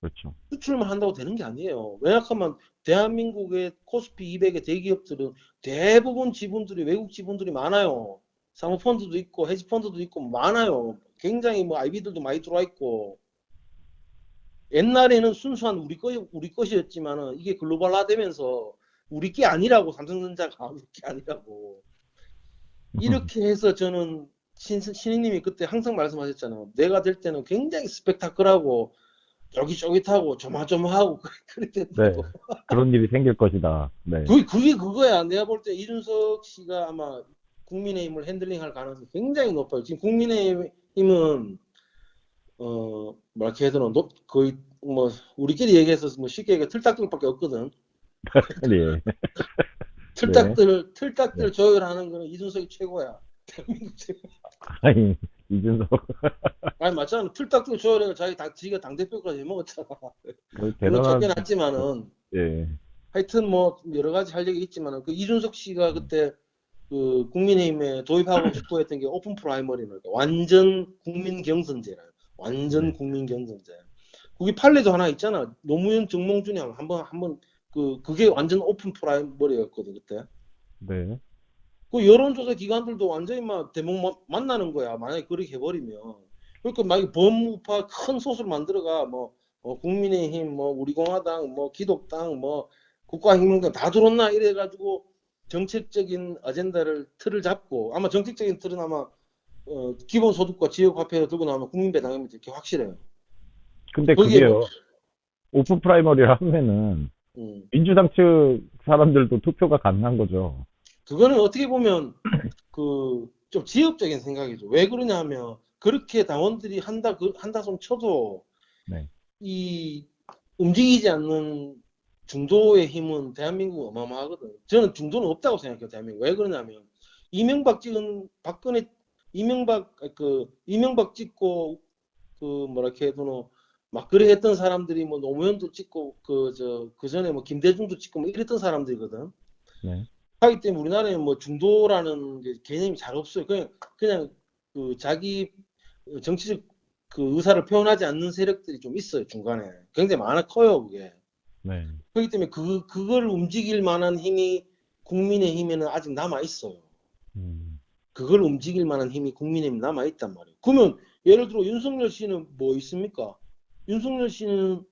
D: 그렇죠.
A: 수출만 한다고 되는 게 아니에요. 왜냐하면 대한민국의 코스피 200의 대기업들은 대부분 지분들이 외국 지분들이 많아요. 사모펀드도 있고 헤지펀드도 있고 많아요. 굉장히 IB들도 많이 들어와 있고. 옛날에는 순수한 우리 것이었지만은 이게 글로벌화되면서 우리 게 아니라고, 삼성전자가 우리 게 아니라고. 이렇게 해서 저는 신인님이 그때 항상 말씀하셨잖아요. 내가 될 때는 굉장히 스펙타클하고 쫄깃쫄깃하고 조마조마하고 그랬대요.
D: 네. 그런 일이 생길 것이다. 네.
A: 그게 그거야. 내가 볼 때 이준석 씨가 아마 국민의힘을 핸들링할 가능성이 굉장히 높아요. 지금 국민의힘은 뭐랄까 해야 되나, 거의 우리끼리 얘기해서 쉽게 얘기해 틀딱들밖에 없거든.
D: 네.
A: 틀딱들 조율하는 거는 이준석이 최고야. 대한민국 최고.
D: 아니, 이준석.
A: 아니 맞잖아. 틀딱도 줘야 지가 당대표까지 해먹었잖아. 물론
D: 대단한,
A: 쫓겨났지만은
D: 예,
A: 하여튼 뭐 여러 가지 할 얘기 있지만은 그 이준석 씨가 그때 그 국민의힘에 도입하고 싶어 했던 게 오픈 프라이머리는 완전 국민 경선제라요. 완전
D: 네.
A: 국민 경선제. 그게 판례도 하나 있잖아. 노무현 정몽준이랑 한번 그게 완전 오픈 프라이머리였거든 그때.
D: 네,
A: 그 여론조사 기관들도 완전히 막 대목 만나는 거야. 만약에 그렇게 해버리면. 그러니까 막 범우파 큰 소수를 만들어가 뭐 국민의힘, 뭐 우리공화당, 뭐 기독당, 뭐 국가혁명당 다 들었나 이래가지고 정책적인 아젠다를 틀을 잡고 아마 정책적인 틀은 아마 기본소득과 지역화폐를 들고 나오면 국민배당입니다. 이렇게 확실해요.
D: 근데
A: 거기에
D: 그게요, 오픈 프라이머리를 하면은
A: 음,
D: 민주당 측 사람들도 투표가 가능한 거죠.
A: 그거는 어떻게 보면 좀 지엽적인 생각이죠. 왜 그러냐 하면 그렇게 당원들이 한다 손 쳐도
D: 네,
A: 이 움직이지 않는 중도의 힘은 대한민국 어마어마하거든. 저는 중도는 없다고 생각해요, 대한민국. 왜 그러냐면 이명박 찍은 박근혜 이명박 찍고 뭐랄까 해도 막 그래 했던 사람들이 뭐 노무현도 찍고 그 전에 뭐 김대중도 찍고 뭐 이랬던 사람들이거든.
D: 네,
A: 하기 때문에 우리나라에는 뭐 중도라는 게 개념이 잘 없어요. 그냥 그 자기 정치적 그 의사를 표현하지 않는 세력들이 좀 있어요, 중간에. 굉장히 커요, 그게.
D: 네.
A: 그렇기 때문에 그걸 움직일 만한 힘이 국민의힘에는 아직 남아 있어요. 그걸 움직일 만한 힘이 국민의힘에 남아 있단 말이에요. 그러면 예를 들어 윤석열 씨는 뭐 있습니까? 윤석열 씨는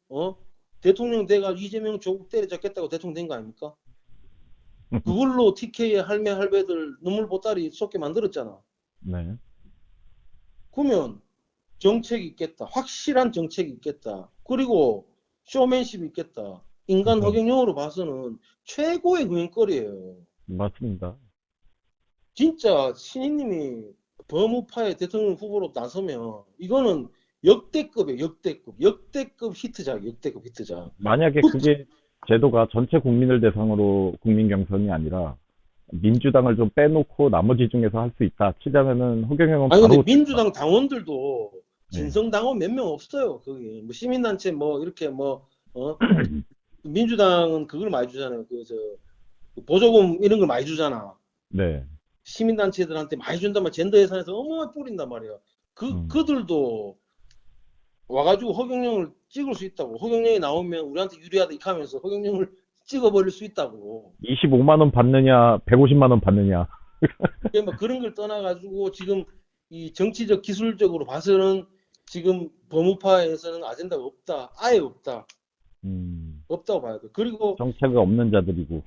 A: 대통령 돼가 이재명 조국 때려잡겠다고 대통령 된 거 아닙니까? 그걸로 TK의 할매 할배들 눈물 보따리 쏟게 만들었잖아.
D: 네.
A: 그러면 정책이 있겠다. 확실한 정책이 있겠다. 그리고 쇼맨십이 있겠다. 인간
D: 네.
A: 허경영으로 봐서는 최고의 흥행거리예요.
D: 맞습니다.
A: 진짜 신인님이 범우파의 대통령 후보로 나서면 이거는 역대급이에요. 역대급 히트작. 역대급 히트작.
D: 만약에 그게 제도가 전체 국민을 대상으로 국민 경선이 아니라 민주당을 좀 빼놓고 나머지 중에서 할 수 있다 치자면은 허경영은
A: 아니 근데
D: 바로
A: 민주당 당원들도
D: 네.
A: 진성 당원 몇 명 없어요. 거기 뭐 시민단체 뭐 이렇게 민주당은 그걸 많이 주잖아요. 보조금 이런 걸 많이 주잖아.
D: 네.
A: 시민단체들한테 많이 준단 말이야. 젠더 예산에서 어마어마하게 뿌린단 말이야. 그들도 와가지고 허경영을 찍을 수 있다고. 허경영이 나오면 우리한테 유리하다 이렇게 하면서 허경영을 찍어버릴 수 있다고.
D: 25만 원 받느냐, 150만 원 받느냐.
A: 뭐 그런 걸 떠나가지고 지금 이 정치적 기술적으로 봐서는 지금 범우파에서는 아젠다가 없다. 아예 없다. 없다고 봐야 돼. 그리고
D: 정체가 없는 자들이고.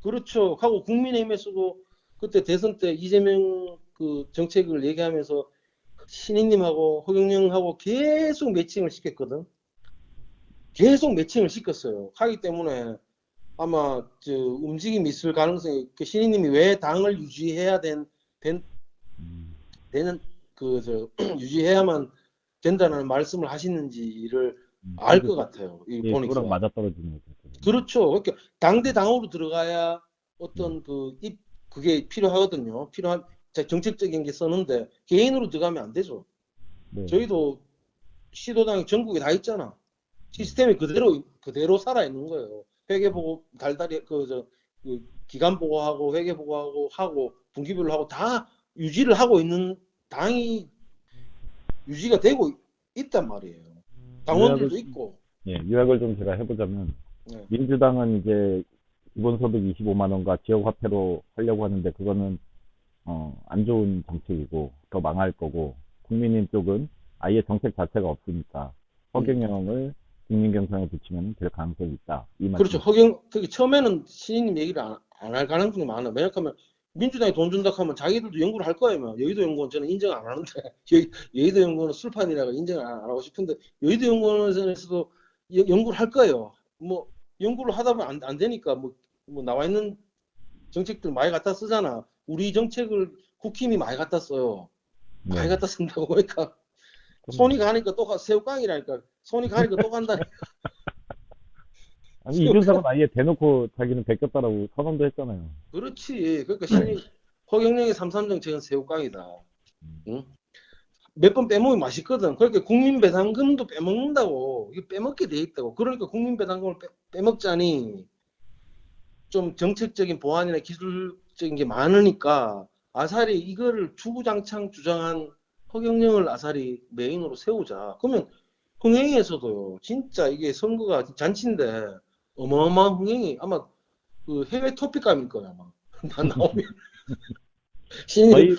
A: 그렇죠. 하고 국민의힘에서도 그때 대선 때 이재명 그 정책을 얘기하면서 신인님하고 허경영하고 계속 매칭을 시켰거든. 계속 매칭을 시켰어요. 하기 때문에 아마 움직임이 있을 가능성이 그 신인님이 왜 당을 유지해야 되는 유지해야만 된다는 말씀을 하시는지를 알 것 같아요. 이
D: 예,
A: 보니까.
D: 그거랑 맞아떨어지는 거죠.
A: 그렇죠. 그러니까 당대당으로 들어가야 어떤 그게 필요하거든요. 필요한 정책적인 게 썼는데 개인으로 들어가면 안 되죠.
D: 네.
A: 저희도 시도당이 전국에 다 있잖아. 시스템이 그대로 살아 있는 거예요. 회계 보고 달달이 기간 보고하고 회계 보고하고 분기별로 하고 다 유지를 하고 있는 당이 유지가 되고 있단 말이에요. 당원들도 있고.
D: 예, 요약을 좀 제가 해보자면
A: 네.
D: 민주당은 이제 기본소득 25만 원과 지역화폐로 하려고 하는데 그거는 안 좋은 정책이고 더 망할 거고 국민의힘 쪽은 아예 정책 자체가 없으니까 허경영을 국민 경선에 붙이면 될 가능성이 있다. 이 말씀.
A: 그렇죠. 처음에는 신인님 얘기를 안 할 가능성이 많아. 왜냐하면 민주당이 돈 준다 하면 자기들도 연구를 할 거예요. 여의도 연구원 저는 인정 안 하는데 여의도 연구원은 술판이라고 인정 안 하고 싶은데 여의도 연구원에서도 연구를 할 거예요. 뭐 연구를 하다 보면 안 되니까 뭐 나와 있는 정책들 많이 갖다 쓰잖아. 우리 정책을 국힘이 많이 갖다 써요.
D: 네.
A: 많이 갖다 쓴다고 보니까 손이 가니까 또 새우깡이라니까. 손이 가니까 또 간다니까.
D: 아니 이준석은 아예 대놓고 자기는 베꼈다라고 선언도 했잖아요.
A: 그렇지. 그러니까 허경영의 3.3 정책은 새우깡이다. 응? 몇 번 빼먹으면 맛있거든. 그러니까 국민배당금도 빼먹는다고. 이게 빼먹게 돼 있다고. 그러니까 국민배당금을 빼먹자니 좀 정책적인 보완이나 기술적인 게 많으니까 아사리 이거를 주구장창 주장한 허경영을 아사리 메인으로 세우자. 그러면 흥행에서도요. 진짜 이게 선거가 잔치인데 어마어마한 흥행이 아마 그 해외 토픽감일 거야 아마. 다 나오면 신인
D: 저희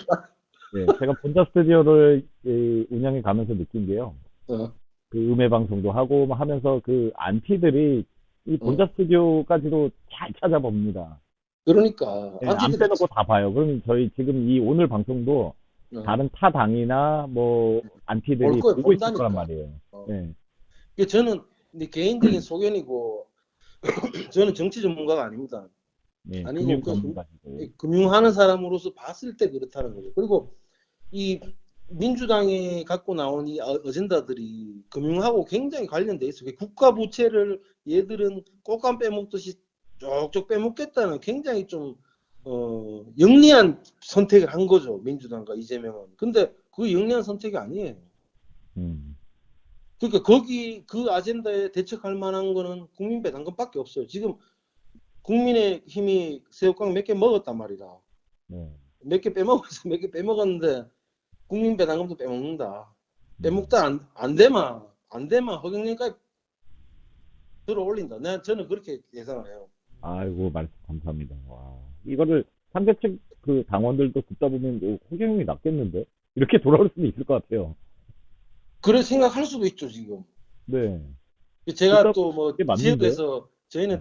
D: 제가 본자 스튜디오를 운영해 가면서 느낀 게요.
A: 어,
D: 그 음해 방송도 하고 막 하면서 그 안티들이 이 본자 스튜디오까지도 잘 찾아봅니다.
A: 그러니까
D: 예, 안
A: 안티들이
D: 빼놓고 다 봐요. 그러면 저희 지금 이 오늘 방송도 다른 타 당이나 뭐
A: 볼
D: 안티들이
A: 거예요.
D: 보고 있을
A: 본다니까.
D: 거란 말이에요.
A: 어.
D: 예.
A: 이게 저는 근데 개인적인 소견이고 저는 정치 전문가가 아닙니다.
D: 예,
A: 아니고
D: 금융
A: 그
D: 전문가시고.
A: 금융하는 사람으로서 봤을 때 그렇다는 거죠. 그리고 이 민주당이 갖고 나온 이 어젠다들이 금융하고 굉장히 관련돼 있어요. 국가 부채를 얘들은 꽃감 빼먹듯이 쪽쪽 빼먹겠다는 굉장히 좀 영리한 선택을 한 거죠. 민주당과 이재명은. 근데 그 영리한 선택이 아니에요. 그러니까 거기 그 아젠다에 대척할 만한 거는 국민배당금밖에 없어요. 지금 국민의힘이 새우깡 몇 개 먹었단 말이다.
D: 네.
A: 몇 개 빼먹었어. 몇 개 빼먹었는데 국민배당금도 빼먹는다. 빼먹다 안 되면 허경영까지 들어 올린다. 저는 그렇게 예상을 해요.
D: 아이고, 말씀 감사합니다. 와, 이거를 상대측 그 당원들도 듣다 보면 호경영이 낫겠는데? 이렇게 돌아올 수도 있을 것 같아요.
A: 그런 생각할 수도 있죠, 지금.
D: 네.
A: 제가 또 뭐
D: 그게 맞는데?
A: 지역에서 저희는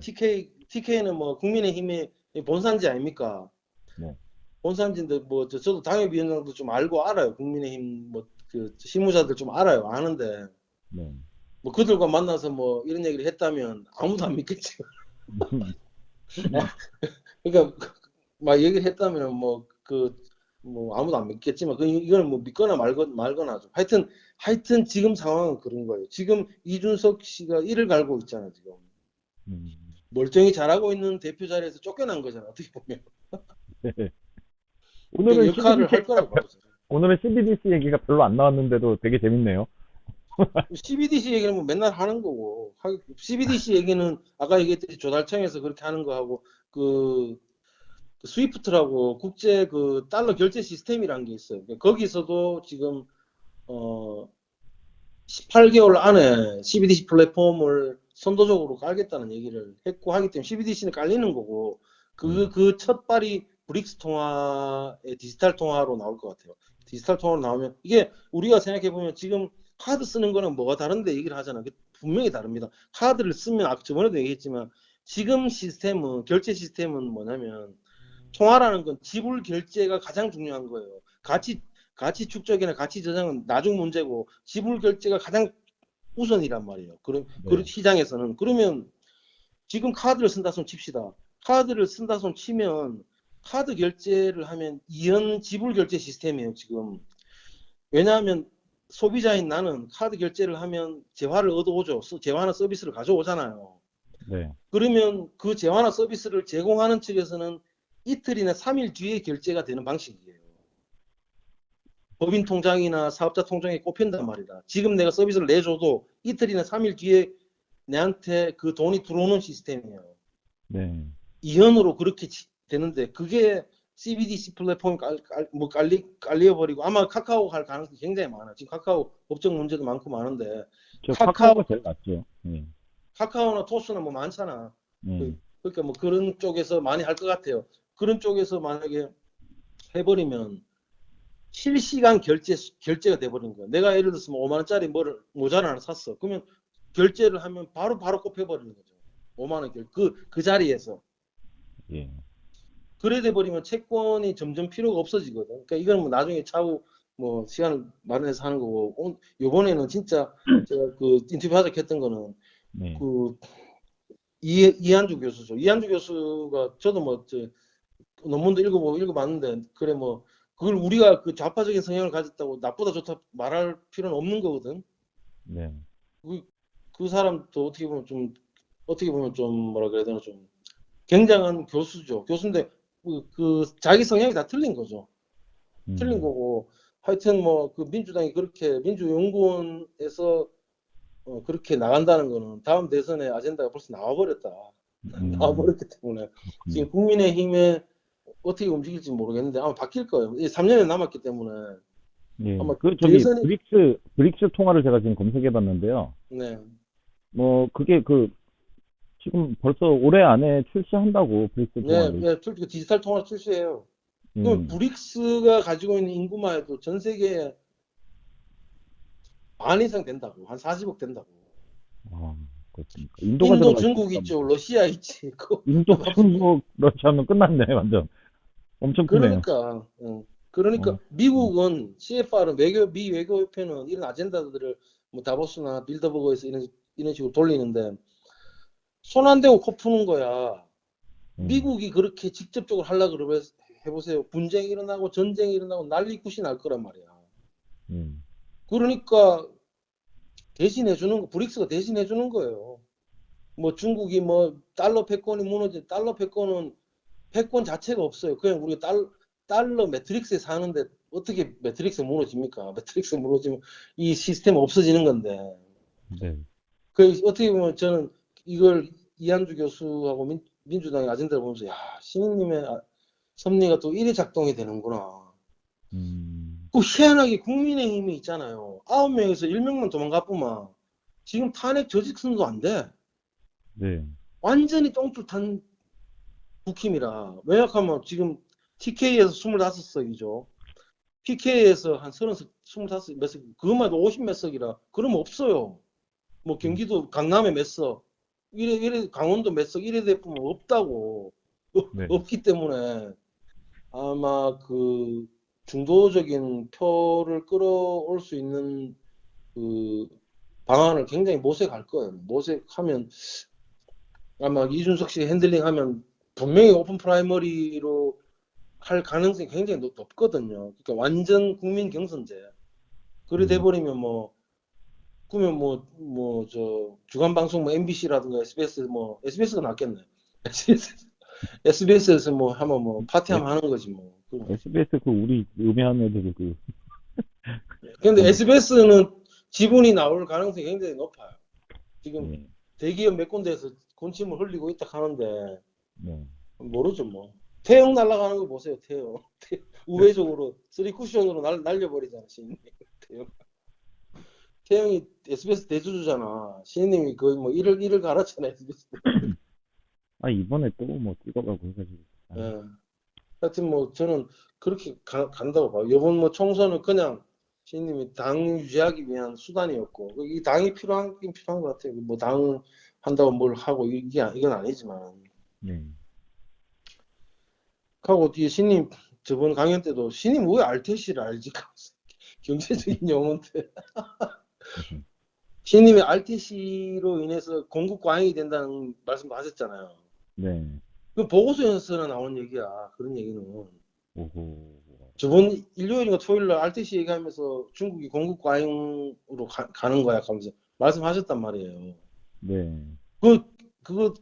A: TK는 뭐 국민의힘의 본산지 아닙니까?
D: 네.
A: 본산지인데 뭐 저도 당협위원장도 좀 알고 알아요. 국민의힘 뭐 그 실무자들 좀 알아요. 아는데
D: 네.
A: 뭐 그들과 만나서 뭐 이런 얘기를 했다면 아무도 안 믿겠지. 그러니까 막 얘기를 했다면 뭐 아무도 안 믿겠지만 이걸 뭐 믿거나 말거나죠. 하여튼 지금 상황은 그런 거예요. 지금 이준석 씨가 이를 갈고 있잖아요. 지금 멀쩡히 잘하고 있는 대표 자리에서 쫓겨난 거잖아. 어떻게 보면.
D: 오늘은
A: 역할을 할 거라고 봐요.
D: 오늘은 CBDC 얘기가 별로 안 나왔는데도 되게 재밌네요.
A: CBDC 얘기는 뭐 맨날 하는 거고, CBDC 얘기는 아까 얘기했듯이 조달청에서 그렇게 하는 거하고 그 스위프트라고 국제 그 달러 결제 시스템이라는 게 있어요. 거기서도 지금 18개월 안에 CBDC 플랫폼을 선도적으로 깔겠다는 얘기를 했고 하기 때문에 CBDC는 깔리는 거고 그 첫 발이 브릭스 통화의 디지털 통화로 나올 것 같아요. 디지털 통화로 나오면 이게 우리가 생각해 보면 지금 카드 쓰는 거는 뭐가 다른데 얘기를 하잖아. 분명히 다릅니다. 카드를 쓰면 저번에도 얘기했지만 지금 시스템은 결제 시스템은 뭐냐면 통화라는 건 지불 결제가 가장 중요한 거예요. 가치 축적이나 가치 저장은 나중 문제고 지불 결제가 가장 우선이란 말이에요. 그런 시장에서는. 그러면 지금 카드를 쓴다 손 칩시다. 카드를 쓴다 손 치면 카드 결제를 하면 이연 지불 결제 시스템이에요, 지금. 왜냐하면 소비자인 나는 카드 결제를 하면 재화를 얻어오죠. 재화나 서비스를 가져오잖아요.
D: 네.
A: 그러면 그 재화나 서비스를 제공하는 측에서는 이틀이나 3일 뒤에 결제가 되는 방식이에요. 법인 통장이나 사업자 통장에 꼽힌단 말이다. 지금 내가 서비스를 내줘도 이틀이나 3일 뒤에 내한테 그 돈이 들어오는 시스템이에요.
D: 네.
A: 이연으로 그렇게 되는데 그게 CBDC 플랫폼이 깔려버리고 아마 카카오 할 가능성이 굉장히 많아. 지금 카카오 법적 문제도 많고 많은데
D: 카카오가 제일 낫죠.
A: 카카오나 토스나 뭐 많잖아. 그러니까 뭐 그런 쪽에서 많이 할 것 같아요. 그런 쪽에서 만약에 해버리면 실시간 결제가 돼버린 거야. 내가 예를 들어서 뭐 5만 원짜리 모자를 하나 샀어. 그러면 결제를 하면 바로 꼽혀버리는 거죠. 5만 원 그 자리에서.
D: 예.
A: 그래 돼버리면 채권이 점점 필요가 없어지거든. 그러니까 이건 뭐 나중에 차후 뭐 시간을 마련해서 하는 거고, 요번에는 진짜 제가 그 인터뷰 하자 했던 거는 그 이한주 교수죠. 이한주 교수가 저도 뭐 논문도 읽어봤는데 그래 뭐 그걸 우리가 그 좌파적인 성향을 가졌다고 나쁘다 좋다 말할 필요는 없는 거거든.
D: 네.
A: 그 사람도 어떻게 보면 좀 뭐라 그래야 되나 좀 굉장한 교수죠. 교수인데 그 자기 성향이 다 틀린 거죠. 틀린 거고 하여튼 뭐 그 민주당이 그렇게 민주연구원에서 그렇게 나간다는 거는 다음 대선의 아젠다가 벌써 나와버렸다. 나와버렸기 때문에 지금 국민의힘에 어떻게 움직일지 모르겠는데 아마 바뀔 거예요. 이제 3년이 남았기 때문에
D: 예.
A: 아마
D: 그 저기
A: 대선이
D: 브릭스 통화를 제가 지금 검색해 봤는데요.
A: 네.
D: 뭐 그게 지금 벌써 올해 안에 출시한다고 브릭스
A: 네,
D: 통화를.
A: 네, 디지털 통화 출시해요. 그럼 브릭스가 가지고 있는 인구만 해도 전 세계에 반 이상 된다고. 한 40억 된다고.
D: 아, 그렇습니까. 인도가
A: 인도,
D: 들어가
A: 중국
D: 있으니까
A: 있죠. 러시아 있지.
D: 인도, 중국, 러시아면 끝났네, 완전. 엄청 크네요.
A: 그러니까 미국은 CFR은 미 외교협회는 이런 아젠다들을 뭐 다보스나 빌더버그에서 이런 식으로 돌리는데 손 안 대고 코 푸는 거야. 미국이 그렇게 직접적으로 하려고 그러면 해보세요. 분쟁이 일어나고 전쟁이 일어나고 난리 굿이 날 거란 말이야. 그러니까 대신해주는 거, 브릭스가 대신해주는 거예요. 뭐 중국이 뭐 달러 패권이 무너진, 달러 패권은 패권 자체가 없어요. 그냥 우리가 달러 매트릭스에 사는데 어떻게 매트릭스 무너집니까? 매트릭스 무너지면 이 시스템 없어지는 건데.
D: 네.
A: 그 어떻게 보면 저는 이걸 이한주 교수하고 민주당의 아젠다를 보면서 야, 신인님의 섭리가 또 이래 작동이 되는구나. 그 희한하게 국민의힘이 있잖아요. 9명에서 1명만 도망가뿐만 지금 탄핵 저직선도 안 돼.
D: 네.
A: 완전히 똥줄 탄 국힘이라. 왜냐하면 지금 TK에서 25석이죠. PK에서 한 25몇 석, 그것만 해도 50 몇 석이라. 그러면 없어요. 뭐 경기도 강남에 몇 석, 이래 강원도 몇 석, 이래 대품은 없다고.
D: 네.
A: 없기 때문에 아마 그 중도적인 표를 끌어올 수 있는 그 방안을 굉장히 모색할 거예요. 모색하면 아마 이준석 씨 핸들링하면 분명히 오픈 프라이머리로 할 가능성이 굉장히 높거든요. 그러니까 완전 국민 경선제. 그래 돼버리면 뭐 그러면 뭐 저 주간 방송 뭐 MBC라든가 SBS 뭐 SBS가 낫겠네. SBS에서 뭐 하면 뭐 파티하면 하는 거지 뭐.
D: SBS 우리 음해한 애들
A: 근데 SBS는 지분이 나올 가능성이 굉장히 높아요. 지금 대기업 몇 군데에서 군침을 흘리고 있다 하는데 모르죠 뭐. 태영 날아가는 거 보세요. 태영. 우회적으로 3쿠션으로 날려버리잖아 신인님. 태영이 SBS 대주주잖아. 신인님이 거의 뭐 일을 갈았잖아 SBS.
D: 이번에 또 뭐 찍어가고 해가지고.
A: 예. 하여튼 뭐 저는 그렇게 간다고 봐요. 이번 뭐 총선은 그냥 신님이 당 유지하기 위한 수단이었고 이 당이 필요한 것 같아요. 뭐 당 한다고 뭘 하고 이건 아니지만. 하고 뒤에 신님 저번 강연 때도 신님 왜 RTC를 알지? 경제적인 용어인데. 신님이 RTC로 인해서 공급 과잉이 된다는 말씀도 하셨잖아요.
D: 네.
A: 그 보고서에서나 나온 얘기야. 그런 얘기는.
D: 오호.
A: 저번 일요일인가 토요일날 RTC 얘기하면서 중국이 공급 과잉으로 가는 거야 하면서 말씀하셨단 말이에요.
D: 네.
A: 그거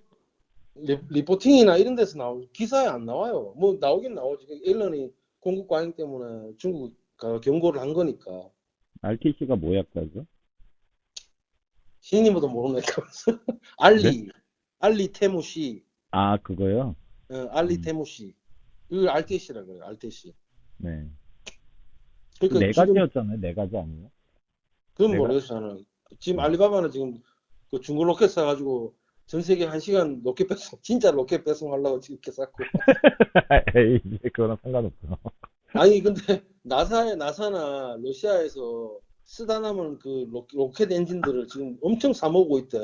A: 리포팅이나 이런 데서 기사에 안 나와요. 뭐 나오긴 나오지. 앨런이 공급 과잉 때문에 중국가 경고를 한 거니까.
D: RTC가 뭐 약자죠?
A: 신인님보다 모르네. 알리 테무시.
D: 아, 그거요?
A: 알리 테무시. 이걸 RTC라 그래요. RTC.
D: 네.
A: 그러니까
D: 네 가지였잖아요. 네 가지 아니에요?
A: 그건 모르겠어요. 지금 알리바바는 지금 그 중국 로켓 사가지고 전 세계 1시간 로켓 배송, 진짜 로켓 배송하려고 지금 이렇게 쌌고.
D: 에이, 그거랑 상관없어.
A: 아니, 근데 나사나 러시아에서 쓰다 남은 그 로켓 엔진들을 지금 엄청 사모으고 있대.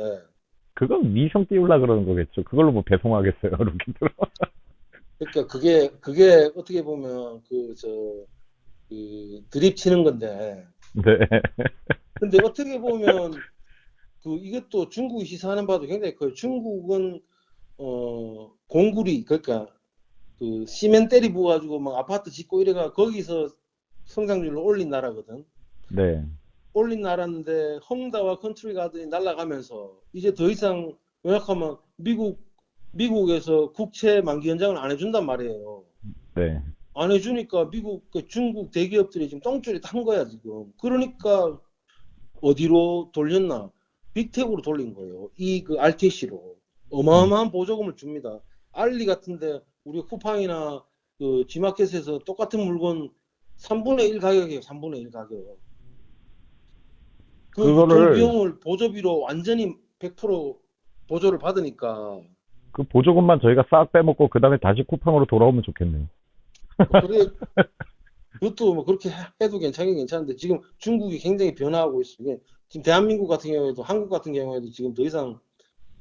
D: 그건 위성 띄우려 그러는 거겠죠. 그걸로 뭐 배송하겠어요, 로켓으로.
A: 그러니까 그게 어떻게 보면 드립 치는 건데.
D: 네.
A: 근데 어떻게 보면 이것도 중국이 시사하는 바도 굉장히 커요. 중국은 공구리 그러니까 그 시멘 때리 부어가지고 막 아파트 짓고 이래가 거기서 성장률을 올린 나라거든.
D: 네.
A: 올린 나라인데 헝다와 컨트리 가든이 날아가면서 이제 더 이상 요약하면 미국에서 국채 만기 연장을 안 해준단 말이에요.
D: 네.
A: 안 해주니까 미국, 중국 대기업들이 지금 똥줄이 탄 거야, 지금. 그러니까 어디로 돌렸나? 빅텍으로 돌린 거예요. 그 RTC로. 어마어마한 보조금을 줍니다. 알리 같은데 우리 쿠팡이나 그 G마켓에서 똑같은 물건 3분의 1 가격이에요. 3분의 1 가격. 그 유통
B: 그거를
A: 비용을 보조비로 완전히 100% 보조를 받으니까.
D: 그 보조금만 저희가 싹 빼먹고 그 다음에 다시 쿠팡으로 돌아오면 좋겠네요.
A: 그래, 그것도 뭐 그렇게 해도 괜찮긴 괜찮은데 지금 중국이 굉장히 변화하고 있어요. 이게 지금 대한민국 같은 경우에도 한국 같은 경우에도 지금 더 이상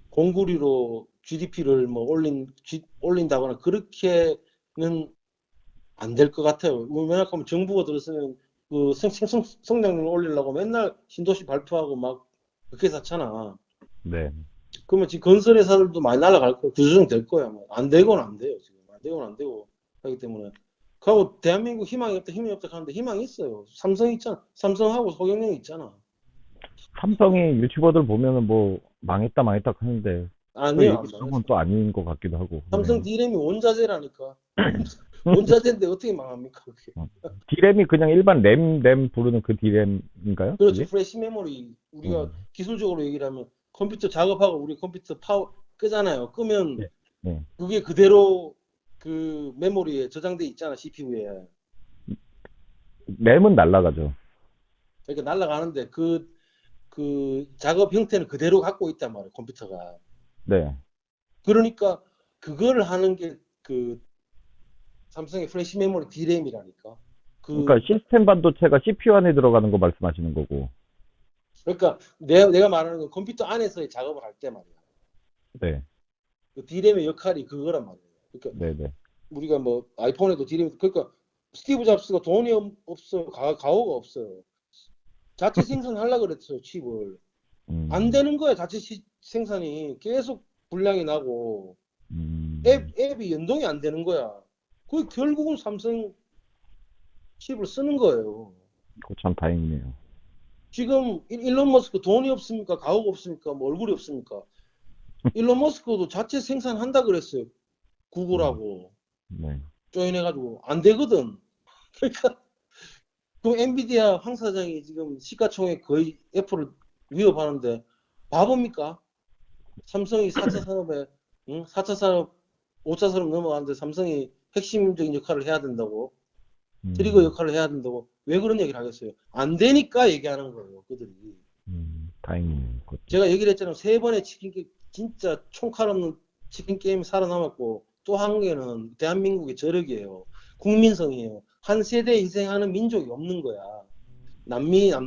A: 공구리로 GDP를 뭐 올린다거나 그렇게는 안 될 것 같아요. 왜냐하면 정부가 들었으면 그 성장률을 올리려고 맨날 신도시 발표하고 막 그렇게 샀잖아.
D: 네.
A: 그러면 지금 건설회사들도 많이 날아갈 거야. 구조정 될 거야. 뭐. 안 되고는 안 돼요. 지금 안 되고는 안 되고 하기 때문에. 그리고 대한민국 희망이 없다, 힘이 없다 하는데 희망이 있어요. 삼성 있잖아. 삼성하고 소경영 있잖아.
D: 삼성이 유튜버들 보면은 뭐 망했다 하는데 또
A: 아니야, 안
D: 얘기 들어보면
A: 망했어.
D: 또 아닌 것 같기도 하고.
A: 삼성
D: 네.
A: D램이 원자재라니까. 원자재인데 어떻게 망합니까, 그게?
D: D램이 그냥 일반 램 부르는 그 D램인가요?
A: 그렇죠.
D: 그게?
A: 프레시 메모리. 우리가
D: 음.
A: 기술적으로 얘기를 하면 컴퓨터 작업하고 우리 컴퓨터 파워 끄잖아요. 끄면
D: 네. 네.
A: 그게 그대로 그 메모리에 저장돼 있잖아, CPU에.
D: 램은 날라가죠.
A: 그러니까 날아가는데 그 작업 형태는 그대로 갖고 있단 말이에요, 컴퓨터가.
D: 네.
A: 그러니까 그거를 하는 게 그 삼성의 플래시 메모리 D램이라니까.
D: 그러니까 시스템 반도체가 CPU 안에 들어가는 거 말씀하시는 거고.
A: 그러니까 내가 말하는 건 컴퓨터 안에서의 작업을 할 때 말이야.
D: 네.
A: 그 D램의 역할이 그거란 말이에요. 그러니까
D: 네, 네.
A: 우리가 뭐 아이폰에도 D램이 그러니까 스티브 잡스가 돈이 없어요. 가오가 없어요. 자체 생산하려고 그랬어요, 칩을. 안 되는 거야, 자체 생산이. 계속 불량이 나고 앱이 연동이 안 되는 거야. 그 결국은 삼성 칩을 쓰는 거예요.
D: 그거 참 다행이네요.
A: 지금 일론 머스크 돈이 없습니까? 가오가 없습니까? 뭐 얼굴이 없습니까? 일론 머스크도 자체 생산한다 그랬어요. 구글하고
D: 네.
A: 조인해가지고 안 되거든. 그러니까 그 엔비디아 황 사장이 지금 시가총액 거의 애플을 위협하는데 바보입니까? 삼성이 4차 산업에 4차 산업, 5차 산업 넘어가는데 삼성이 핵심적인 역할을 해야 된다고, 트리거 역할을 해야 된다고 왜 그런 얘기를 하겠어요? 안 되니까 얘기하는 거예요, 그들이.
D: 다행이네요. 그것도.
A: 제가 얘기를 했잖아요. 3번의 치킨 게임, 진짜 총칼 없는 치킨 게임이 살아남았고 또 한 개는 대한민국의 저력이에요. 국민성이에요. 한 세대에 희생하는 민족이 없는 거야. 남미에서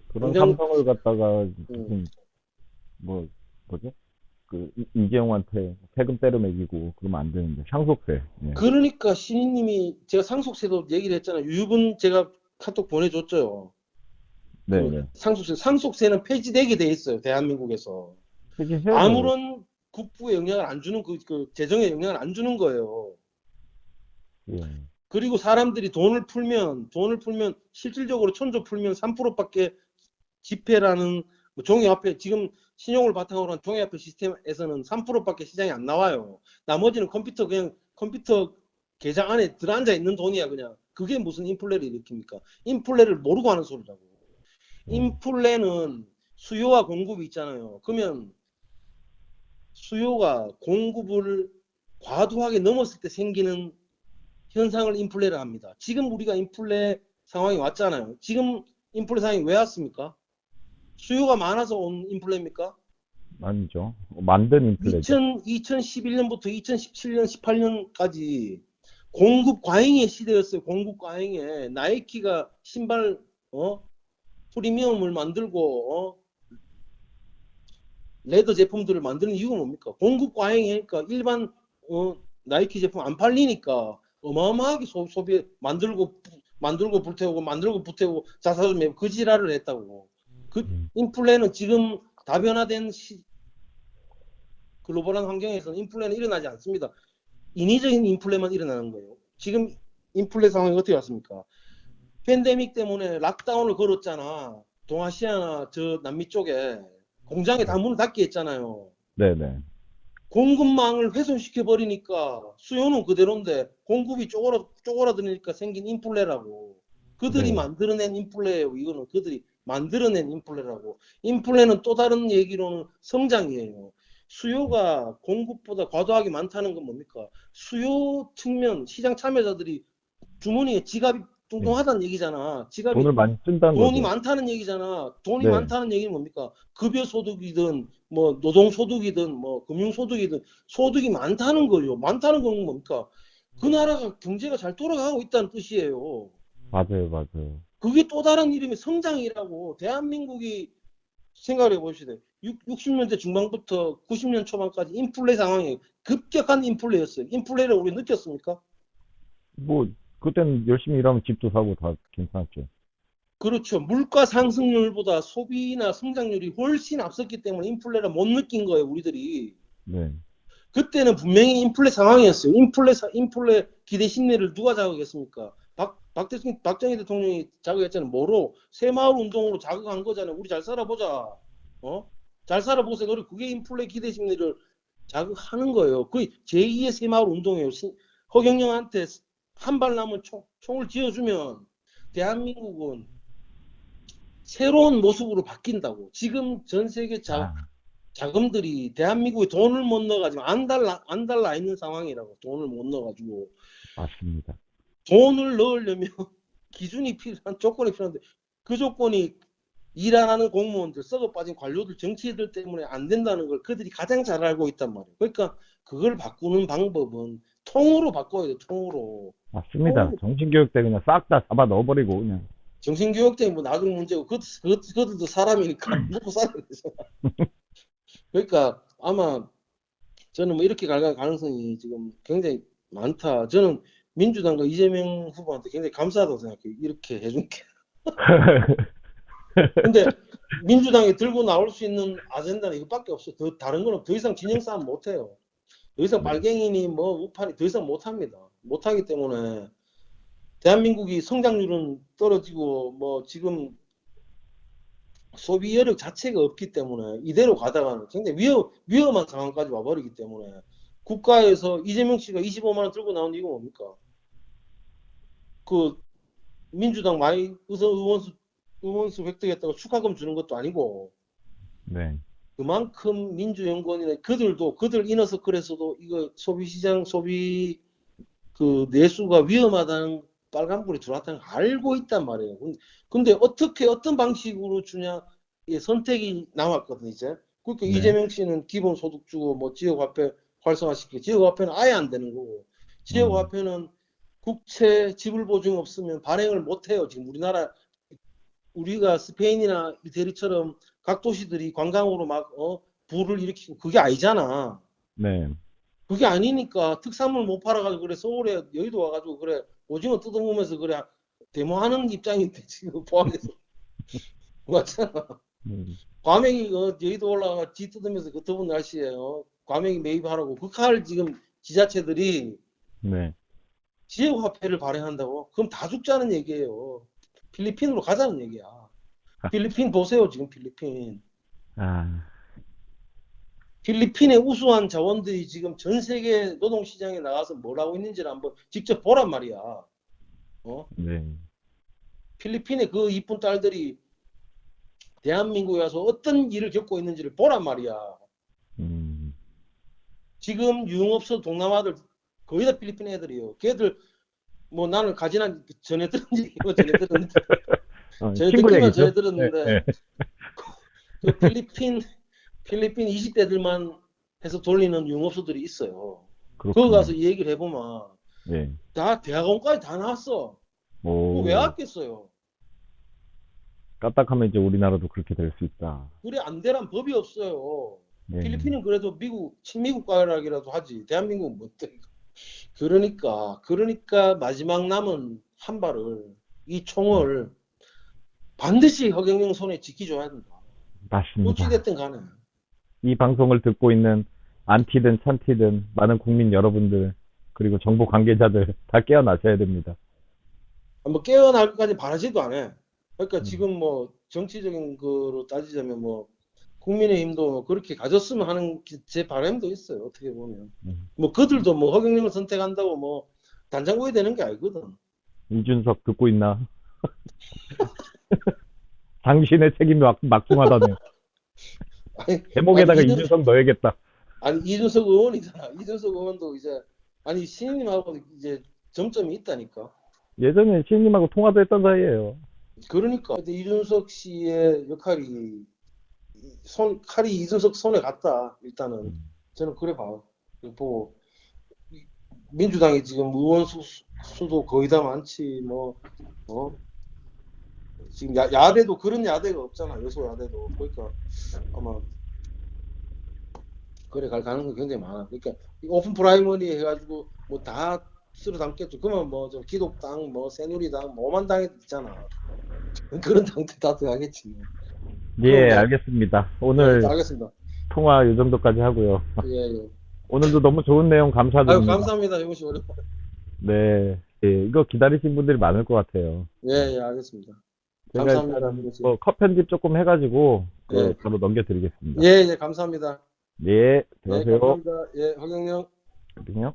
D: 그런
A: 굉장히-
D: 삼성을 갖다가 무슨 뭐지? 그 이재용한테 세금 때려 매기고 그러면 안 되는데 상속세. 예.
A: 그러니까 신인님이 제가 상속세도 얘기를 했잖아요. 유분 제가 카톡 보내줬죠.
D: 네,
A: 그
D: 네.
A: 상속세는 폐지되게 돼 있어요. 대한민국에서.
D: 폐지해야죠.
A: 아무런 국부에 영향을 안 주는 그 재정에 영향을 안 주는 거예요.
D: 예.
A: 그리고 사람들이 돈을 풀면 실질적으로 천조 풀면 3%밖에 지폐라는 뭐 종이화폐, 지금 신용을 바탕으로 한 종이화폐 시스템에서는 3%밖에 시장에 안 나와요. 나머지는 컴퓨터 계좌 안에 들어앉아 있는 돈이야, 그냥. 그게 무슨 인플레를 일으킵니까? 인플레를 모르고 하는 소리라고. 인플레는 수요와 공급이 있잖아요. 그러면 수요가 공급을 과도하게 넘었을 때 생기는 현상을 인플레를 합니다. 지금 우리가 인플레 상황이 왔잖아요. 지금 인플레 상황이 왜 왔습니까? 수요가 많아서 온 인플레입니까?
D: 아니죠. 만든 인플레죠.
A: 2011년부터 2017년, 18년까지 공급 과잉의 시대였어요. 공급 과잉에 나이키가 신발 프리미엄을 만들고 레더 제품들을 만드는 이유가 뭡니까? 공급 과잉이니까 일반 나이키 제품 안 팔리니까 어마어마하게 소비 만들고 불태우고 자사주 매고 그 지랄을 했다고. 그 인플레는 지금 다변화된 글로벌한 환경에서는 인플레는 일어나지 않습니다. 인위적인 인플레만 일어나는 거예요. 지금 인플레 상황이 어떻게 왔습니까? 팬데믹 때문에 락다운을 걸었잖아. 동아시아나 저 남미 쪽에 공장에 다 문을 닫게 했잖아요.
D: 네네.
A: 공급망을 훼손시켜 버리니까 수요는 그대로인데 공급이 쪼그라드니까 생긴 인플레라고. 그들이
D: 네.
A: 만들어낸 인플레예요. 이거는 그들이 만들어낸 인플레라고. 인플레는 또 다른 얘기로는 성장이에요. 수요가 공급보다 과도하게 많다는 건 뭡니까? 수요 측면 시장 참여자들이 주머니에 지갑이 뚱뚱하다는 얘기잖아. 지갑이
D: 돈을 많이 쓴다는
A: 돈이
D: 거죠.
A: 많다는 얘기잖아. 돈이
D: 네.
A: 많다는 얘기는 뭡니까? 급여 소득이든 뭐 노동 소득이든 뭐 금융 소득이든 소득이 많다는 거죠. 많다는 건 뭡니까? 그 나라가 경제가 잘 돌아가고 있다는 뜻이에요.
D: 맞아요, 맞아요.
A: 그게 또 다른 이름이 성장이라고. 대한민국이 생각해 보시대. 60년대 중반부터 90년 초반까지 인플레 상황이 급격한 인플레였어요. 인플레를 우리 느꼈습니까?
D: 뭐 그때는 열심히 일하면 집도 사고 다 괜찮았죠.
A: 그렇죠. 물가 상승률보다 소비나 성장률이 훨씬 앞섰기 때문에 인플레를 못 느낀 거예요, 우리들이.
D: 네.
A: 그때는 분명히 인플레 상황이었어요. 인플레 기대 심리를 누가 자극했습니까? 박정희 대통령이 자극했잖아요. 뭐로? 새마을 운동으로 자극한 거잖아요. 우리 잘 살아보자. 잘 살아보세요. 그게 인플레 기대 심리를 자극하는 거예요. 그게 제2의 새마을 운동이에요. 허경영한테 한 발 남은 총을 쥐어주면 대한민국은 새로운 모습으로 바뀐다고. 지금 전 세계 자금들이 대한민국에 돈을 못 넣어가지고 안 달라 있는 상황이라고. 돈을 못 넣어가지고.
D: 맞습니다.
A: 돈을 넣으려면 조건이 필요한데 그 조건이 일 안 하는 공무원들, 썩어 빠진 관료들, 정치인들 때문에 안 된다는 걸 그들이 가장 잘 알고 있단 말이에요. 그러니까 그걸 바꾸는 방법은 통으로 바꿔야 돼요. 통으로.
D: 맞습니다. 정신교육 때 그냥 싹 다 잡아 넣어버리고 그냥.
A: 정신교육 때문에 뭐 나중 문제고 그들도 사람이니까 먹고 살아야 되잖아. 그러니까 아마 저는 뭐 이렇게 갈 가능성이 지금 굉장히 많다. 저는 민주당과 이재명 후보한테 굉장히 감사하다고 생각해요. 이렇게 해준 게. 근데 민주당이 들고 나올 수 있는 아젠다는 이것밖에 없어요. 다른 거는 더 이상 진영 싸움 못 해요. 더 이상 빨갱이니 뭐 우파니 더 이상 못 합니다. 못 하기 때문에 대한민국이 성장률은 떨어지고 뭐 지금 소비 여력 자체가 없기 때문에 이대로 가다가는 굉장히 위험한 상황까지 와버리기 때문에 국가에서 이재명 씨가 25만 원 들고 나온 이유가 뭡니까? 그 민주당 많이 의원수 획득했다고 축하금 주는 것도 아니고
D: 네.
A: 그만큼 민주연구원이나 그들 이너서클에서도 이거 소비 그 내수가 위험하다는 빨간불이 들어왔다는 걸 알고 있단 말이에요. 근데 어떤 방식으로 주냐 선택이 남았거든 이제. 그러니까
D: 네.
A: 이재명 씨는 기본소득 주고 뭐 지역화폐 활성화시키고 지역화폐는 아예 안 되는 거고 지역화폐는 국채 지불 보증 없으면 발행을 못 해요. 지금 우리가 스페인이나 이태리처럼 각 도시들이 관광으로 막 부를 일으키고 그게 아니잖아.
D: 네.
A: 그게 아니니까 특산물 못 팔아가지고 그래 서울에 여의도 와가지고 그래 오징어 뜯어먹으면서 그래 데모하는 입장인데 지금 포항에서 맞잖아. 과메기 여의도 올라가 지 뜯으면서 그 더운 날씨에 과메기 매입하라고 극할 지금 지자체들이
D: 네.
A: 지역화폐를 발행한다고? 그럼 다 죽자는 얘기예요. 필리핀으로 가자는 얘기야. 필리핀 보세요 지금 필리핀. 필리핀의 우수한 자원들이 지금 전 세계 노동시장에 나가서 뭘 하고 있는지를 한번 직접 보란 말이야.
D: 네.
A: 필리핀의 그 이쁜 딸들이 대한민국에 와서 어떤 일을 겪고 있는지를 보란 말이야. 지금 유흥업소 동남아들 거의 다 필리핀 애들이에요. 걔들 뭐 나는 가지난 전에 들은 얘기고 전에 들었는데 전에 들었는데
D: 네.
A: 그 필리핀 20대들만 해서 돌리는 유흥업소들이 있어요. 거기 가서 이 얘기를 해보면
D: 네.
A: 다 대학원까지 다 나왔어. 왜 왔겠어요?
D: 까딱하면 이제 우리나라도 그렇게 될 수 있다.
A: 그래 안 되란 법이 없어요.
D: 네.
A: 필리핀은 그래도 친미국가라기라도 하지. 대한민국은 못 돼. 그러니까 마지막 남은 한 발을 이 총을 반드시 허경영 손에 지켜줘야 된다.
D: 맞습니다.
A: 어찌됐든 간에.
D: 이 방송을 듣고 있는 안티든 찬티든 많은 국민 여러분들 그리고 정부 관계자들 다 깨어나셔야 됩니다.
A: 뭐 깨어날 것까지 바라지도 않아. 그러니까 지금 뭐 정치적인 거로 따지자면 뭐 국민의힘도 그렇게 가졌으면 하는 제 바람도 있어요. 어떻게 보면.
D: 음.
A: 뭐 그들도 뭐 허경영을 선택한다고 뭐 단장고에 되는 게 아니거든.
D: 이준석 듣고 있나? 당신의 책임이 막중하다네.
A: 아니,
D: 제목에다가
A: 아니,
D: 이준석 넣어야겠다.
A: 아니 이준석 의원이잖아. 이준석 의원도 이제 아니 신임하고 이제 점점이 있다니까.
D: 예전에 시인님하고 통화도 했던 사이예요.
A: 그러니까 근데 이준석 씨의 역할이 칼이 이준석 손에 갔다. 일단은 저는 그래 봐요. 보고 민주당이 지금 의원 수도 거의 다 많지 뭐 지금 야대도 그런 야대가 없잖아. 여소 야대도. 그러니까 아마 그래 갈 가능성이 굉장히 많아. 그러니까 오픈 프라이머리 해가지고 뭐 다 쓸어 담겠죠. 그러면 뭐 좀 기독당, 뭐 새누리당, 뭐 오만 당이 있잖아. 그런 당들 다 들어가겠지.
D: 예,
A: 그럼,
D: 알겠습니다. 오늘
A: 네, 알겠습니다.
D: 통화 이 정도까지 하고요.
A: 예, 예.
D: 오늘도 너무 좋은 내용
A: 아유,
D: 감사드립니다.
A: 감사합니다. 이것이 오랜만에.
D: 네, 예, 이거 기다리신 분들이 많을 것 같아요.
A: 예, 예, 알겠습니다.
D: 제가
A: 감사합니다.
D: 일단
A: 이것이.
D: 컷 편집 조금 해가지고
A: 예.
D: 바로 넘겨드리겠습니다.
A: 예, 예, 감사합니다.
D: 네,
A: 예,
D: 들어가세요.
A: 감사합니다. 예, 허경영.
D: 안녕.